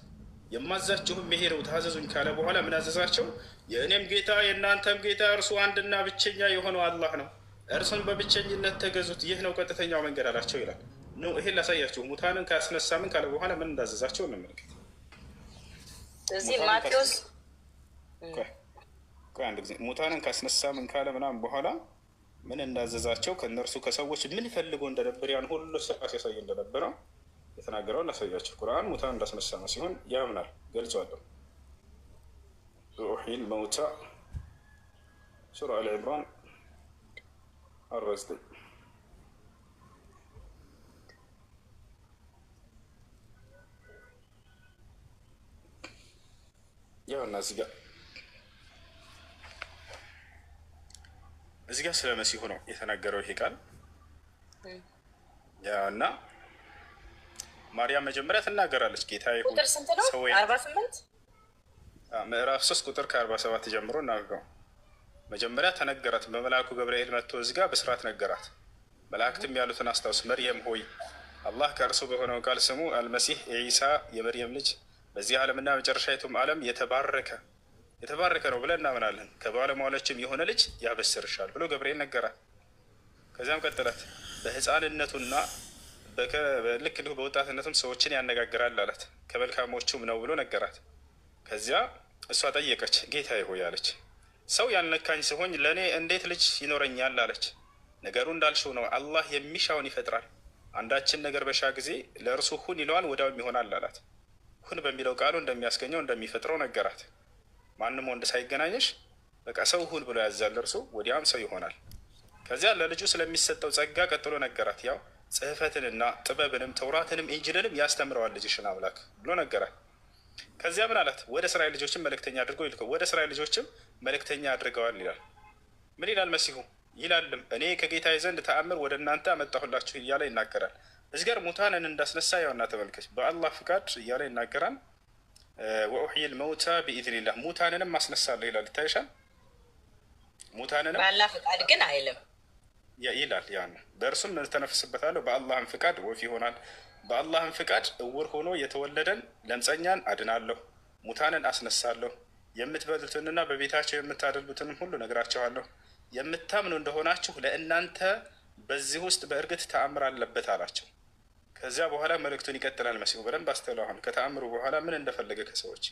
የማዛችሁም መሄደው ታዘዙኝ ካለ በኋላ ምን አዘዛቸው? የእኔም ጌታ የእናንተም ጌታ እርሱ አንድና ብቸኛ የሆነው አላህ ነው፣ እርሱን በብቸኝነት ተገዙት፣ ይህ ነው ቀጥተኛው መንገድ አላቸው ይላል። ይሄን ላሳያችሁ። ሙታንን ካስነሳ ምን ካለ በኋላ ምን እንዳዘዛቸው እንመልከት። እዚህ ማቴዎስ አንድ ጊዜ ሙታንን ካስነሳ ምን ካለ ምናምን በኋላ ምን እንዳዘዛቸው ከእነርሱ ከሰዎች ምን ፈልገው እንደነበር ያን ሁሉ ስራ ሲያሳይ እንደነበረው የተናገረውን ላሳያቸው። ቁርአን ሙታን እንዳስነሳ ነው ሲሆን ያምናል፣ ገልጿለሁ። ኡሕይል መውታ ሱራ አልዕምራን 49 ያውና እዚህ ጋር ስለ መሲሁ ነው የተናገረው ይሄ ቃል። ያውና ማርያም መጀመሪያ ትናገራለች። ጌታ ይሁን ቁጥር ስንት ነው? 48 ምዕራፍ 3 ቁጥር ከ47 ጀምሮ እናገረው። መጀመሪያ ተነገራት በመልአኩ ገብርኤል መጥቶ እዚህ ጋር በስርዓት ነገራት። መላእክትም ያሉትን አስታውስ። መርየም ሆይ አላህ ከእርሱ በሆነው ቃል ስሙ አልመሲህ ዒሳ የመርየም ልጅ በዚህ ዓለምና መጨረሻይቱም ዓለም የተባረከ ነው ብለን እናምናለን። ከባለሟሎችም የሆነ ልጅ ያበስርሻል ብሎ ገብርኤል ነገራት። ከዚያም ቀጥላት በህፃንነቱና ልክ እንዲሁ በወጣትነቱም ሰዎችን ያነጋግራል አላት። ከመልካሞቹም ነው ብሎ ነገራት። ከዚያ እሷ ጠየቀች፣ ጌታዬ ሆይ አለች፣ ሰው ያልነካኝ ሲሆን ለእኔ እንዴት ልጅ ይኖረኛል አለች። ነገሩ እንዳልሽው ነው፣ አላህ የሚሻውን ይፈጥራል። አንዳችን ነገር በሻ ጊዜ ለእርሱ ሁን ይለዋል፣ ወዲያውም ይሆናል አላት። ሁን በሚለው ቃሉ እንደሚያስገኘው እንደሚፈጥረው ነገራት። ማንም ወንድ ሳይገናኘሽ በቃ ሰው ሁን ብሎ ያዛል፣ እርሱ ወዲያም ሰው ይሆናል። ከዚያ ለልጁ ስለሚሰጠው ጸጋ ቀጥሎ ነገራት። ያው ጽሕፈትንና ጥበብንም ተውራትንም ኢንጅልንም ያስተምረዋል ልጅሽን አምላክ ብሎ ነገራት። ከዚያ ምን አላት? ወደ እስራኤል ልጆችም መልእክተኛ አድርገው ይልከው፣ ወደ እስራኤል ልጆችም መልእክተኛ አድርገዋል ይላል። ምን ይላል መሲሁ? ይላልም እኔ ከጌታዬ ዘንድ ተአምር ወደ እናንተ አመጣሁላችሁ እያለ ይናገራል። እዚህ ጋር ሙታንን እንዳስነሳ ያውና ተመልከች፣ በአላህ ፍቃድ እያለ ይናገራል። ወኡሕይል መውታ ቢኢዝኒላህ ሙታንንም አስነሳለሁ ይላል። ይታይሻል። ሙታንንም በአላህ ፍቃድ ግን አይልም። ይላል። ያን በእርሱም ተነፍስበታለሁ፣ በአላህም ፍቃድ ወፍ ይሆናል። በአላህም ፍቃድ እውር ሆኖ የተወለደን ለምጸኛን አድናለሁ፣ ሙታንን አስነሳለሁ፣ የምትበሉትንና በቤታቸው የምታደርጉትንም ሁሉ ነግራቸዋለሁ። የምታምኑ እንደሆናችሁ ለእናንተ በዚህ ውስጥ በእርግጥ ተአምር አለበት አላቸው። ከዚያ በኋላ መልእክቱን ይቀጥላል መሲሁ። በደንብ አስተውለው። አሁን ከተአምሩ በኋላ ምን እንደፈለገ ከሰዎች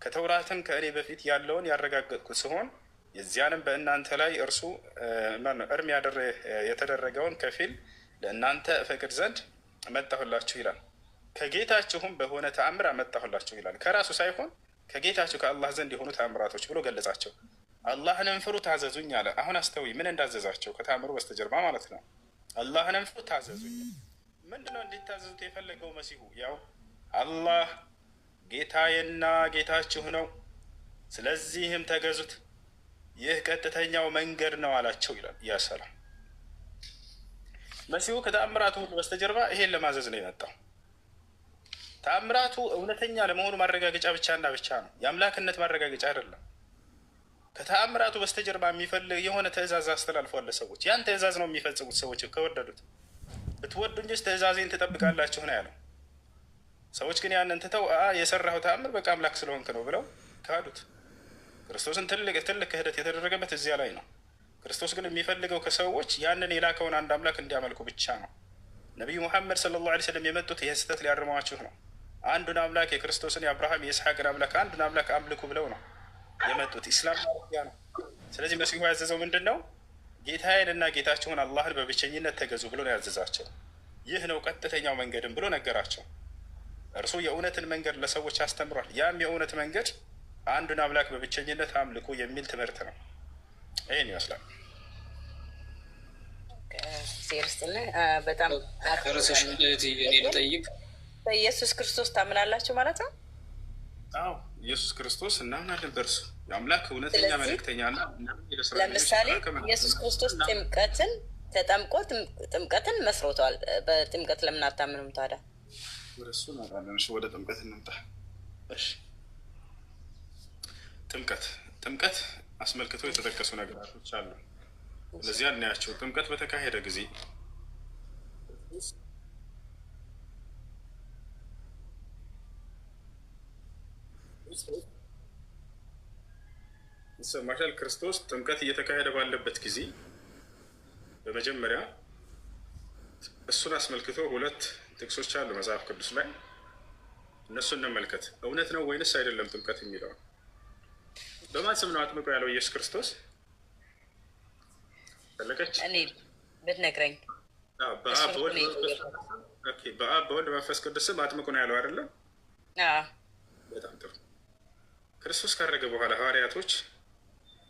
ከተውራትም ከእኔ በፊት ያለውን ያረጋገጥኩት ሲሆን የዚያንም በእናንተ ላይ እርሱ እርም የተደረገውን ከፊል ለእናንተ እፈቅድ ዘንድ መጣሁላችሁ ይላል። ከጌታችሁም በሆነ ተአምር አመጣሁላችሁ ይላል። ከራሱ ሳይሆን ከጌታችሁ ከአላህ ዘንድ የሆኑ ተአምራቶች ብሎ ገለጻቸው። አላህንም ፍሩ ታዘዙኝ አለ። አሁን አስተውይ ምን እንዳዘዛቸው ከተአምሩ በስተጀርባ ማለት ነው። አላህንም ፍሩ ታዘዙኝ። ምንድነው እንዲታዘዙት የፈለገው መሲሁ? ያው አላህ ጌታዬና ጌታችሁ ነው፣ ስለዚህም ተገዙት፣ ይህ ቀጥተኛው መንገድ ነው አላቸው ይላል። ያ ሰላም መሲሁ ከተአምራቱ ሁሉ በስተጀርባ ይሄን ለማዘዝ ነው የመጣው። ተአምራቱ እውነተኛ ለመሆኑ ማረጋገጫ ብቻና ብቻ ነው፣ የአምላክነት ማረጋገጫ አይደለም። ከተአምራቱ በስተጀርባ የሚፈልግ የሆነ ትእዛዝ አስተላልፏል ለሰዎች። ያን ትእዛዝ ነው የሚፈጽሙት ሰዎች ከወደዱት። ብትወዱ እንጂ ትእዛዜን ትጠብቃላችሁ ነው ያለው። ሰዎች ግን ያንን ትተው የሰራው ተአምር በቃ አምላክ ስለሆንክ ነው ብለው ካዱት። ክርስቶስን ትልቅ ክህደት የተደረገበት እዚያ ላይ ነው። ክርስቶስ ግን የሚፈልገው ከሰዎች ያንን የላከውን አንድ አምላክ እንዲያመልኩ ብቻ ነው። ነቢዩ ሙሐመድ ሰለላሁ ዐለይሂ ወሰለም የመጡት ይህ ስህተት ሊያርሟችሁ ነው። አንዱን አምላክ የክርስቶስን የአብርሃም የኢስሐቅን አምላክ አንዱን አምላክ አምልኩ ብለው ነው የመጡት። ኢስላም ያ ነው። ስለዚህ መሲሁ ያዘዘው ምንድን ነው? ጌታዬን እና ጌታችሁን አላህን በብቸኝነት ተገዙ ብሎ ነው ያዘዛቸው። ይህ ነው ቀጥተኛው መንገድም ብሎ ነገራቸው። እርሱ የእውነትን መንገድ ለሰዎች አስተምሯል። ያም የእውነት መንገድ አንዱን አምላክ በብቸኝነት አምልኩ የሚል ትምህርት ነው። ይህን ይመስላል። በጣም ልጠይቅ። በኢየሱስ ክርስቶስ ታምናላችሁ ማለት ነው? አዎ ኢየሱስ ክርስቶስ እናምናለን። በእርሱ የአምላክ እውነተኛ መልእክተኛና ለምሳሌ ኢየሱስ ክርስቶስ ጥምቀትን ተጠምቆ ጥምቀትን መስርቷል። በጥምቀት ለምን አታምኑም ታዲያ? ወደ እሱ እንመጣለን። እሺ ወደ ጥምቀት እንምጣ። እሺ ጥምቀት አስመልክቶ የተጠቀሱ ነገራቶች አሉ። ስለዚህ እናያቸው። ጥምቀት በተካሄደ ጊዜ ይሰማሻል? ክርስቶስ ጥምቀት እየተካሄደ ባለበት ጊዜ በመጀመሪያ እሱን አስመልክቶ ሁለት ጥቅሶች አሉ መጽሐፍ ቅዱስ ላይ። እነሱን እንመልከት። እውነት ነው ወይንስ አይደለም ጥምቀት የሚለው በማን ስም ነው አጥምቆ ያለው ኢየሱስ ክርስቶስ? ፈለገች እኔ ብትነግረኝ። በአብ በወልድ መንፈስ ቅዱስ ስም አጥምቁ ነው ያለው አይደለም? በጣም ጥሩ። ክርስቶስ ካረገ በኋላ ሐዋርያቶች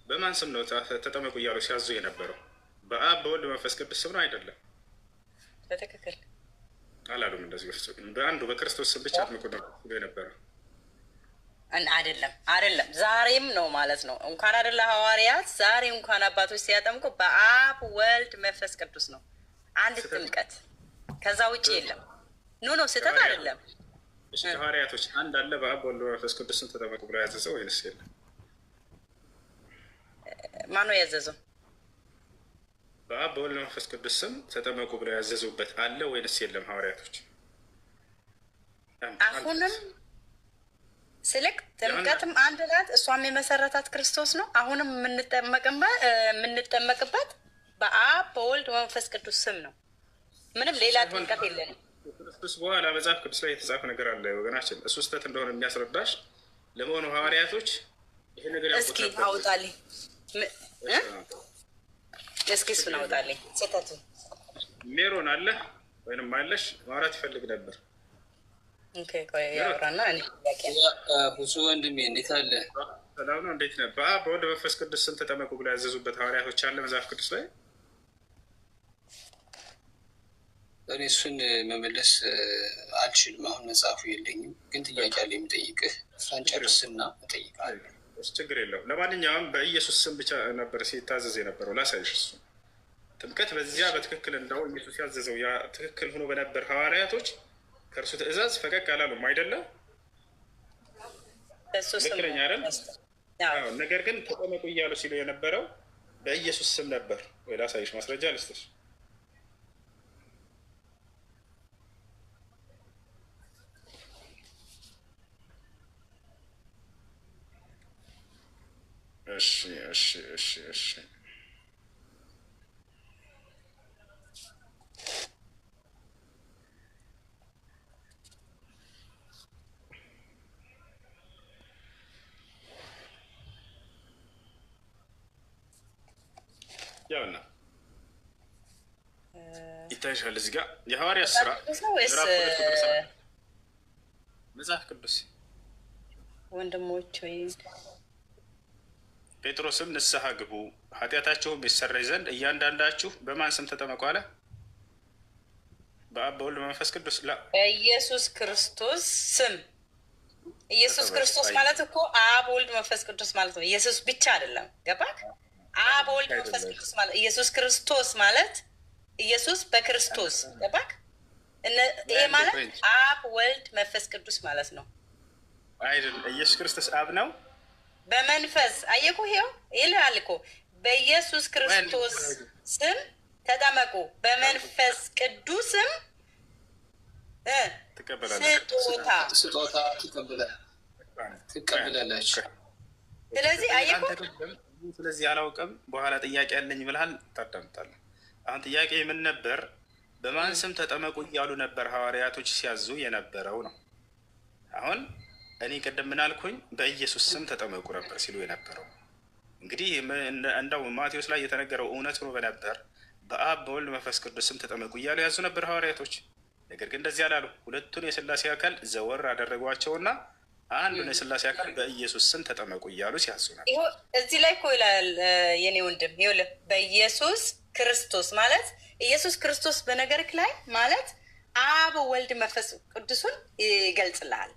በማን ስም ነው ተጠመቁ እያሉ ሲያዙ የነበረው? በአብ በወልድ መንፈስ ቅዱስ ስም ነው አይደለም? በትክክል አላሉም። እንደዚህ በአንዱ በክርስቶስ ስም ብቻ አጥምቁ ነው የነበረው። አይደለም ዛሬም ነው ማለት ነው። እንኳን አይደለ ሐዋርያት፣ ዛሬ እንኳን አባቶች ሲያጠምቁ በአብ ወልድ መንፈስ ቅዱስ ነው አንድ ጥምቀት። ከዛ ውጭ የለም። ኖ ስህተት አይደለም። እሺ ሐዋርያቶች አንድ አለ በአብ ወልድ መንፈስ ቅዱስን ተጠመቁ ብሎ ያዘዘው ወይንስ የለም? ማነው ያዘዘው? በአብ በወልድ መንፈስ ቅዱስ ስም ተጠመቁ ብሎ ያዘዙበት አለ ወይንስ የለም? ሐዋርያቶች አሁንም ስልክ ጥምቀትም አንድ ናት። እሷም የመሰረታት ክርስቶስ ነው። አሁንም የምንጠመቅበት በአብ በወልድ መንፈስ ቅዱስ ስም ነው። ምንም ሌላ ጥምቀት የለንም። ክርስቶስ በኋላ መጽሐፍ ቅዱስ ላይ የተጻፈ ነገር አለ ወገናችን። እሱ ስህተት እንደሆነ የሚያስረዳሽ ለመሆኑ ሐዋርያቶች ይሄ ነገር ያውቁት ነበር? እስኪ አውጣልኝ። እስኪ እሱን አውጣልኝ። ስህተቱ ሜሮን አለ ወይንም አለሽ ማውራት ይፈልግ ነበር። ብዙ ወንድሜ እንዴት አለ? ሰላም ነው። እንዴት ነህ? በአብ በወልድ መንፈስ ቅዱስ ስም ተጠመቁ ብሎ ያዘዙበት ሐዋርያቶች አለ መጽሐፍ ቅዱስ ላይ? እኔ እሱን መመለስ አልችልም። አሁን መጽሐፉ የለኝም፣ ግን ጥያቄ አለ የምጠይቅህ። እሷን ጨርስና እጠይቃለሁ። ችግር የለውም። ለማንኛውም በኢየሱስ ስም ብቻ ነበር ሲታዘዝ የነበረው። ላሳይሽ። እሱ ጥምቀት በዚያ በትክክል እንዳው ኢየሱስ ያዘዘው ያ ትክክል ሆኖ በነበር ሐዋርያቶች ከእርሱ ትእዛዝ ፈቀቅ አላሉም አይደለም? ትክክለኛ አይደል? ነገር ግን ተጠመቁ እያሉ ሲሉ የነበረው በኢየሱስ ስም ነበር ወይ? ላሳይሽ፣ ማስረጃ ልስጥሽ። እሺ እሺ እሺ እሺ ያውና ይታይሻል እዚህ ጋር የሐዋርያት ሥራ መጽሐፍ ቅዱስ ወንድሞች ወይ ጴጥሮስም ንስሐ ግቡ ኃጢአታችሁም ይሰረይ ዘንድ እያንዳንዳችሁ በማን ስም ተጠመቁ አለ? በአብ በወልድ በመንፈስ ቅዱስ በኢየሱስ ክርስቶስ ስም። ኢየሱስ ክርስቶስ ማለት እኮ አብ ወልድ መንፈስ ቅዱስ ማለት ነው። ኢየሱስ ብቻ አይደለም። ገባክ? አብ ወልድ መንፈስ ቅዱስ ማለት ኢየሱስ ክርስቶስ ማለት ኢየሱስ በክርስቶስ ገባክ? ይሄ ማለት አብ ወልድ መንፈስ ቅዱስ ማለት ነው አይደል? ኢየሱስ ክርስቶስ አብ ነው በመንፈስ አየኩ። ይሄው ይላል እኮ በኢየሱስ ክርስቶስ ስም ተጠመቁ በመንፈስ ቅዱስም ስጦታ ትቀበላላችሁ። ስለዚህ አየኩ። ስለዚህ አላውቅም በኋላ ጥያቄ ያለኝ ብልሃል ታዳምጣለህ። አሁን ጥያቄ ምን ነበር? በማን ስም ተጠመቁ እያሉ ነበር ሐዋርያቶች ሲያዙ የነበረው ነው። አሁን እኔ ቅድም ምን አልኩኝ? በኢየሱስ ስም ተጠመቁ ነበር ሲሉ የነበረው። እንግዲህ እንደው ማቴዎስ ላይ የተነገረው እውነት ሆኖ በነበር በአብ በወልድ መንፈስ ቅዱስ ስም ተጠመቁ እያሉ ያዙ ነበር ሐዋርያቶች። ነገር ግን እንደዚህ አላሉ። ሁለቱን የሥላሴ አካል ዘወር አደረጓቸውና አንዱን የሥላሴ አካል በኢየሱስ ስም ተጠመቁ እያሉ ሲያዙ ነበር። ይኸው እዚህ ላይ እኮ ይላል የኔ ወንድም፣ ይኸውልህ በኢየሱስ ክርስቶስ ማለት ኢየሱስ ክርስቶስ በነገርክ ላይ ማለት አብ ወልድ መንፈስ ቅዱስን ይገልጽልሃል።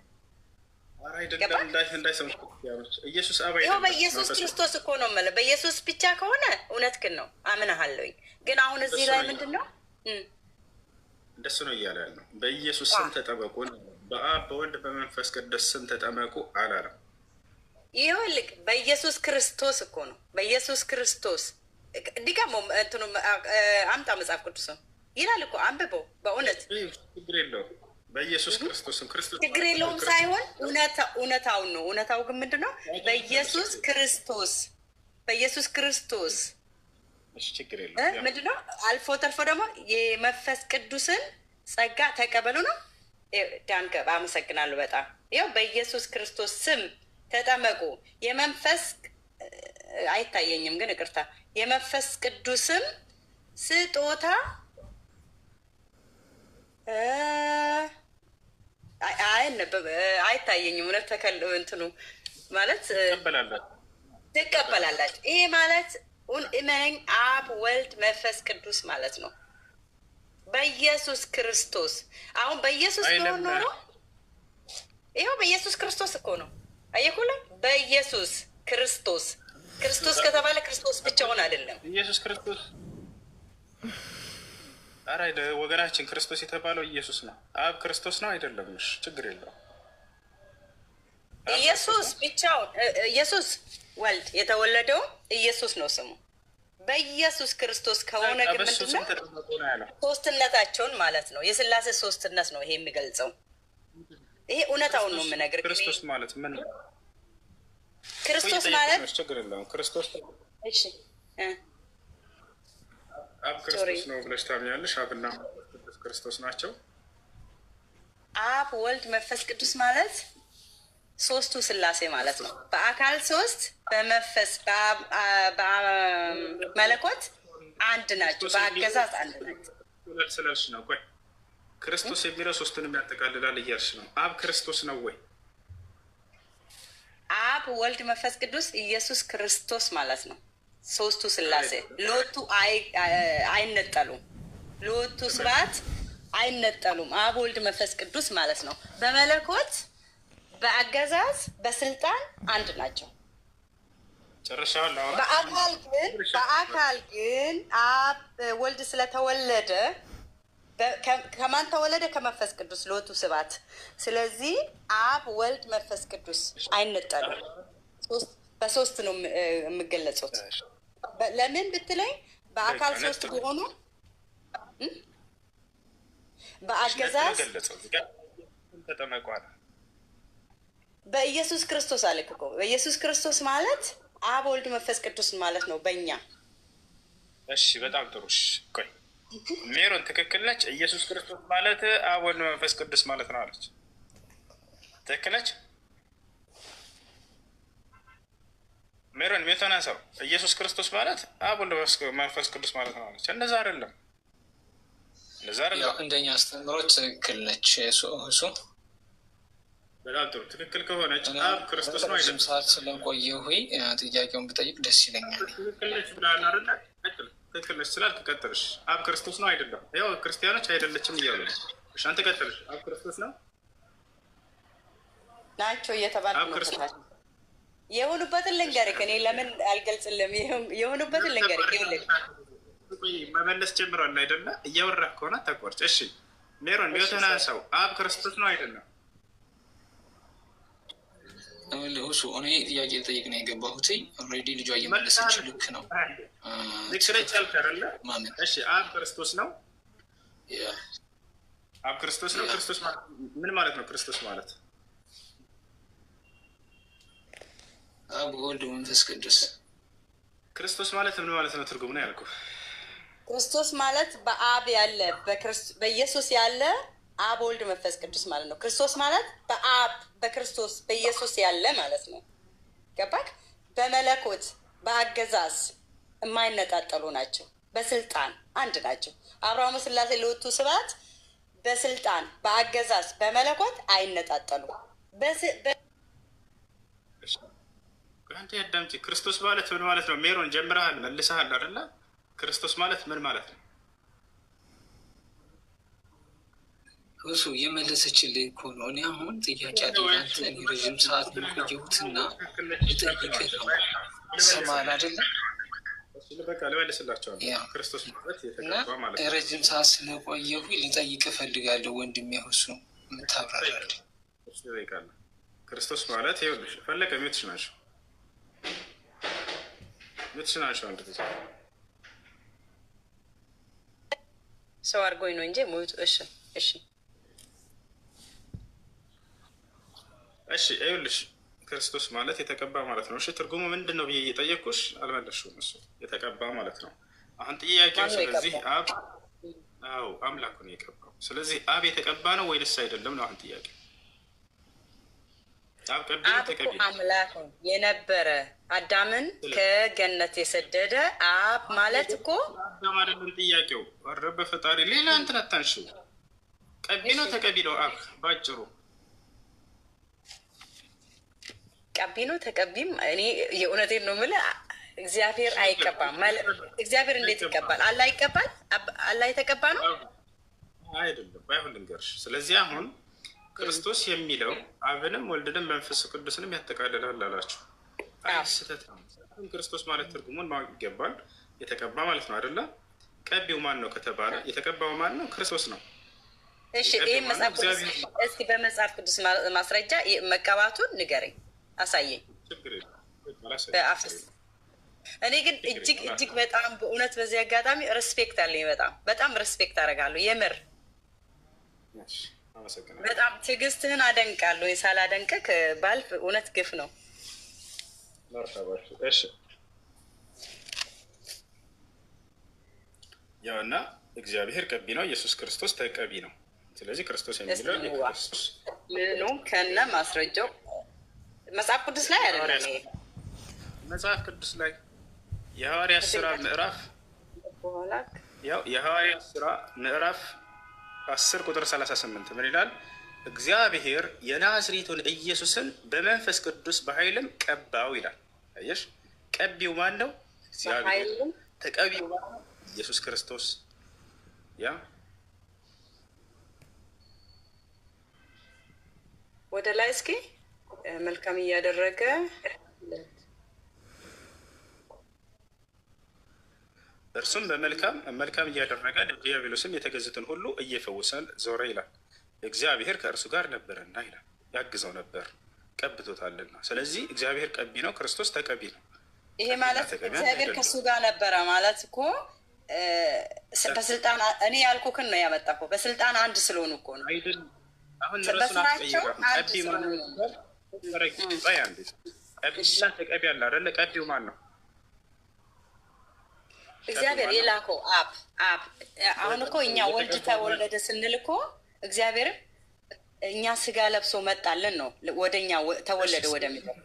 ኢየሱስ አብ ይኸው በኢየሱስ ክርስቶስ እኮ ነው የምልህ። በኢየሱስ ብቻ ከሆነ እውነትህን ነው አምንሃለሁኝ። ግን አሁን እዚህ ላይ ምንድን ነው እንደሱ ነው እያለ ያለው። በኢየሱስ ስም ተጠመቁ፣ በአብ በወልድ በመንፈስ ቅዱስ ስም ተጠመቁ አላለም። ይኸውልህ በኢየሱስ ክርስቶስ እኮ ነው። በኢየሱስ ክርስቶስ ዲጋሞ እንትኑ አምጣ መጽሐፍ ቅዱስ ይላል እኮ አንብበው። በእውነት ችግር የለውም። በኢየሱስ ክርስቶስም ክርስቶስ ችግር የለውም ሳይሆን እውነታውን ነው። እውነታው ግን ምንድን ነው? በኢየሱስ ክርስቶስ በኢየሱስ ክርስቶስ ችግር የለውም። ምንድን ነው? አልፎ ተርፎ ደግሞ የመንፈስ ቅዱስን ጸጋ ተቀበሉ ነው። ዳንከ አመሰግናለሁ በጣም ይኸው በኢየሱስ ክርስቶስ ስም ተጠመቁ። የመንፈስ አይታየኝም ግን ይቅርታ። የመንፈስ ቅዱስም ስጦታ አይታየኝም። እውነት ተከል እንትኑ ማለት ትቀበላላችሁ። ይሄ ማለት እመነኝ አብ ወልድ መንፈስ ቅዱስ ማለት ነው። በኢየሱስ ክርስቶስ አሁን በኢየሱስ ቢሆን ኖሮ ይኸው በኢየሱስ ክርስቶስ እኮ ነው። አየኩላ በኢየሱስ ክርስቶስ ክርስቶስ ከተባለ ክርስቶስ ብቻውን አይደለም። ኢየሱስ ክርስቶስ አረ ወገናችን ክርስቶስ የተባለው ኢየሱስ ነው። አብ ክርስቶስ ነው አይደለም? እሺ ችግር የለውም። ኢየሱስ ብቻውን ኢየሱስ ወልድ የተወለደው ኢየሱስ ነው ስሙ። በኢየሱስ ክርስቶስ ከሆነ ግን ምንድነው? ሶስትነታቸውን ማለት ነው። የሥላሴ ሶስትነት ነው ይሄ የሚገልጸው። ይሄ እውነታውን ነው የምነግርህ። ክርስቶስ ማለት ምን? ክርስቶስ ማለት ችግር የለውም። ክርስቶስ እሺ አብ ክርስቶስ ነው ብለሽ ታምኛለሽ? አብና መንፈስ ክርስቶስ ናቸው። አብ ወልድ መንፈስ ቅዱስ ማለት ሶስቱ ሥላሴ ማለት ነው። በአካል ሶስት፣ በመንፈስ በመለኮት አንድ ናቸው። በአገዛዝ አንድ ናቸው ስላልሽ ነው። ቆይ ክርስቶስ የሚለው ሶስቱንም ያጠቃልላል እያልሽ ነው። አብ ክርስቶስ ነው ወይ? አብ ወልድ መንፈስ ቅዱስ ኢየሱስ ክርስቶስ ማለት ነው። ሶስቱ ሥላሴ ሎቱ አይነጠሉም። ሎቱ ስብሐት አይነጠሉም። አብ ወልድ መንፈስ ቅዱስ ማለት ነው። በመለኮት በአገዛዝ በስልጣን አንድ ናቸው። በአካል ግን አብ ወልድ ስለተወለደ ከማን ተወለደ? ከመንፈስ ቅዱስ ሎቱ ስብሐት። ስለዚህ አብ ወልድ መንፈስ ቅዱስ አይነጠሉም። በሶስት ነው የሚገለጹት። ለምን ብትለኝ በአካል ሶስት ቢሆኑ በአገዛዝ ተጠመቋል። በኢየሱስ ክርስቶስ አልክ እኮ በኢየሱስ ክርስቶስ ማለት አብ ወልድ መንፈስ ቅዱስ ማለት ነው በእኛ። እሺ በጣም ጥሩ። ቆይ ሜሮን ትክክል ነች። ኢየሱስ ክርስቶስ ማለት አብ ወልድ መንፈስ ቅዱስ ማለት ነው አለች። ትክክል ነች ሜሮን? ሜቶና ሰው ኢየሱስ ክርስቶስ ማለት አብ ወልድ መንፈስ ቅዱስ ማለት ነው አለች። እንደዛ አይደለም፣ እንደዛ አይደለም። እንደኛ አስተምሮት ትክክል ነች። እሱ በጣም ጥሩ። ትክክል ከሆነች አብ ክርስቶስ ነው አይደለም? ሰዓት ስለቆየሁ ጥያቄውን ብጠይቅ ደስ ይለኛል። ትክክል ነች ብለሃል አይደለ? ትክክል ነች ስላልክ ቀጥልሽ። አብ ክርስቶስ ነው አይደለም? ያው ክርስቲያኖች አይደለችም እያሉ ነው። እሺ አንተ ቀጥልሽ። አብ ክርስቶስ ነው ናቸው እየተባሉ ነው። የሆኑበትን ልንገርህ። እኔ ለምን አልገልጽልም? የሆኑበትን ልንገርህ። ይኸውልህ መመለስ ጀምሯል አይደለ? እያወራህ ከሆነ ተቆርጭ። እሺ ሜሮን ሜቶና ሰው አብ ክርስቶስ ነው አይደለም? እሱ እኔ ጥያቄ ልጠይቅ ነው የገባሁት። ኦልሬዲ ልጇ እየመለሰች ልክ ነው። ልክ ነች ያልክ አይደለ? እሺ አብ ክርስቶስ ነው። አብ ክርስቶስ ነው። ክርስቶስ ማለት ምን ማለት ነው? ክርስቶስ ማለት አብ ወልድ መንፈስ ቅዱስ። ክርስቶስ ማለት ምን ማለት ነው? ትርጉም ነው ያልኩህ። ክርስቶስ ማለት በአብ ያለ በኢየሱስ ያለ አብ ወልድ መንፈስ ቅዱስ ማለት ነው። ክርስቶስ ማለት በአብ በክርስቶስ በኢየሱስ ያለ ማለት ነው። ገባክ? በመለኮት በአገዛዝ የማይነጣጠሉ ናቸው። በስልጣን አንድ ናቸው። አብርሃሙ ስላሴ ለወቱ ስብሐት በስልጣን በአገዛዝ በመለኮት አይነጣጠሉ። አንተ ያዳምጪ። ክርስቶስ ማለት ምን ማለት ነው? ሜሮን ጀምረሃል፣ መልሰሃል አይደለ? ክርስቶስ ማለት ምን ማለት ነው? እሱ የመለሰችልኝ እኮ ነው። እኔ አሁን ጥያቄ አድርጋት ረዥም ሰዓት የቆየሁትና ልጠይቅህ ነው። ሰማን አይደለ? በቃ ልመልስላቸዋለሁ። ክርስቶስ ማለት የተቀባ ማለት ነው። ረዥም ሰዓት ስለቆየሁ ልጠይቅ እፈልጋለሁ። ወንድም ያሁሱ የምታብራራለህ? ክርስቶስ ማለት ይኸውልሽ፣ ፈለቀ ሚትሽ ናቸው ምትሽናቸው አንድ ጊዜ ሰው አድርጎኝ ነው እንጂ ሞቱ። እሺ እሺ እሺ ይኸውልሽ ክርስቶስ ማለት የተቀባ ማለት ነው። እሺ ትርጉሙ ምንድን ነው ብዬ እየጠየቅኩሽ አልመለስሽውም። እሱ የተቀባ ማለት ነው። አሁን ጥያቄው ስለዚህ አብ አምላኩን የቀባው ስለዚህ አብ የተቀባ ነው ወይንስ አይደለም ነው አሁን ጥያቄ። አብ አምላክ የነበረ አዳምን ከገነት የሰደደ አብ ማለት እኮ አዳም አይደለም ጥያቄው። ኧረ በፈጣሪ ሌላ እንትን አታንሺው። ቀቢ ነው ተቀቢ ነው አብ ባጭሩ ቀቢ ነው ተቀቢም። እኔ የእውነቴን ነው የምልህ። እግዚአብሔር አይቀባም ማለት እግዚአብሔር እንዴት ይቀባል? አላህ ይቀባል? አላህ የተቀባ ነው አይደለም? ባይሆን ልንገርሽ። ስለዚህ አሁን ክርስቶስ የሚለው አብንም ወልድንም መንፈስ ቅዱስንም ያጠቃልላል አላችሁ። አይ ስህተት ነው። ክርስቶስ ማለት ትርጉሙን ማወቅ ይገባል። የተቀባ ማለት ነው አይደለ? ቀቢው ማን ነው ከተባለ የተቀባው ማን ነው? ክርስቶስ ነው። እሺ ይህ መጽሐፍ ቅዱስ እስኪ በመጽሐፍ ቅዱስ ማስረጃ መቀባቱን ንገረኝ፣ አሳየኝ በአፍስ። እኔ ግን እጅግ በጣም በእውነት በዚህ አጋጣሚ ሬስፔክት አለኝ። በጣም ሬስፔክት አደርጋለሁ የምር በጣም ትዕግስትህን አደንቃለሁ። ሳላደንቅህ ባልፍ እውነት ግፍ ነው። ያው እና እግዚአብሔር ቀቢ ነው፣ ኢየሱስ ክርስቶስ ተቀቢ ነው። ስለዚህ ክርስቶስ የሚለው ምኑ ከነ ማስረጃው መጽሐፍ ቅዱስ ላይ አይደለም። መጽሐፍ ቅዱስ ላይ የሐዋርያት ስራ ምዕራፍ የሐዋርያት ስራ ምዕራፍ 10 ቁጥር 38 ምን ይላል? እግዚአብሔር የናዝሬቱን ኢየሱስን በመንፈስ ቅዱስ በኃይልም ቀባው ይላል። አየሽ፣ ቀቢው ማን ነው? እግዚአብሔር። ተቀቢው ኢየሱስ ክርስቶስ። ያ ወደ ላይ እስኪ መልካም እያደረገ እርሱም በመልካም እያደረገ ዲያብሎስም የተገዙትን ሁሉ እየፈወሰ ዞረ ይላል። እግዚአብሔር ከእርሱ ጋር ነበረና ይላል። ያግዘው ነበር ቀብቶታልና። ስለዚህ እግዚአብሔር ቀቢ ነው፣ ክርስቶስ ተቀቢ ነው። ይሄ ማለት እግዚአብሔር ከሱ ጋር ነበረ ማለት እኮ በስልጣን እኔ ያልኩህን ነው ያመጣው። በስልጣን አንድ ስለሆኑ እኮ ነው። አሁን በስራቸው አንድ ስለሆኑ ነው። ተቀቢ ያለ አይደለ? ቀቢው ማን ነው? እግዚአብሔር የላከው አብ። አሁን እኮ እኛ ወልድ ተወለደ ስንል እኮ እግዚአብሔር እኛ ስጋ ለብሶ መጣልን ነው፣ ወደኛ ተወለደ ወደ ምድር።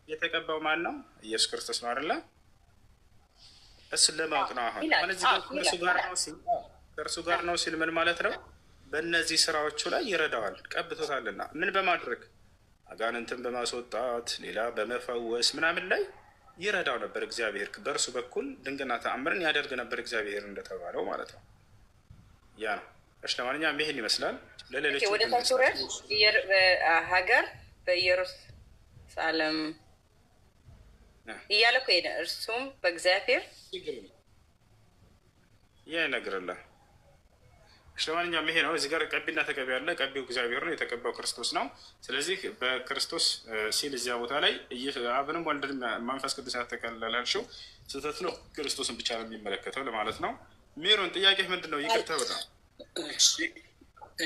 የተቀባው ማን ነው? ኢየሱስ ክርስቶስ ነው አይደለ? እሱን ለማወቅ ነው። አሁን እዚህ ጋር ከእርሱ ጋር ነው ሲል ምን ማለት ነው? በእነዚህ ስራዎቹ ላይ ይረዳዋል፣ ቀብቶታልና። ምን በማድረግ አጋንንትን በማስወጣት ሌላ በመፈወስ ምናምን ላይ ይረዳው ነበር እግዚአብሔር። በእርሱ በኩል ድንቅና ተአምርን ያደርግ ነበር እግዚአብሔር እንደተባለው ማለት ነው። ያ ነው። እሺ ለማንኛውም ይሄን ይመስላል። ለሌሎች ወደ ታቹረን ሀገር በኢየሩሳሌም እያለ እኮ ሄደ። እርሱም በእግዚአብሔር ይነግርልህ። እሺ ለማንኛውም ይሄ ነው። እዚህ ጋር ቀቢና ተቀቢ ያለ፣ ቀቢው እግዚአብሔር ነው፣ የተቀባው ክርስቶስ ነው። ስለዚህ በክርስቶስ ሲል እዚያ ቦታ ላይ አብንም ወልድንም መንፈስ ቅዱስ ያጠቃልላልሽው ስህተት ነው። ክርስቶስን ብቻ ነው የሚመለከተው ለማለት ነው። ሜሮን ጥያቄ ምንድን ነው? ይቅርታ በጣም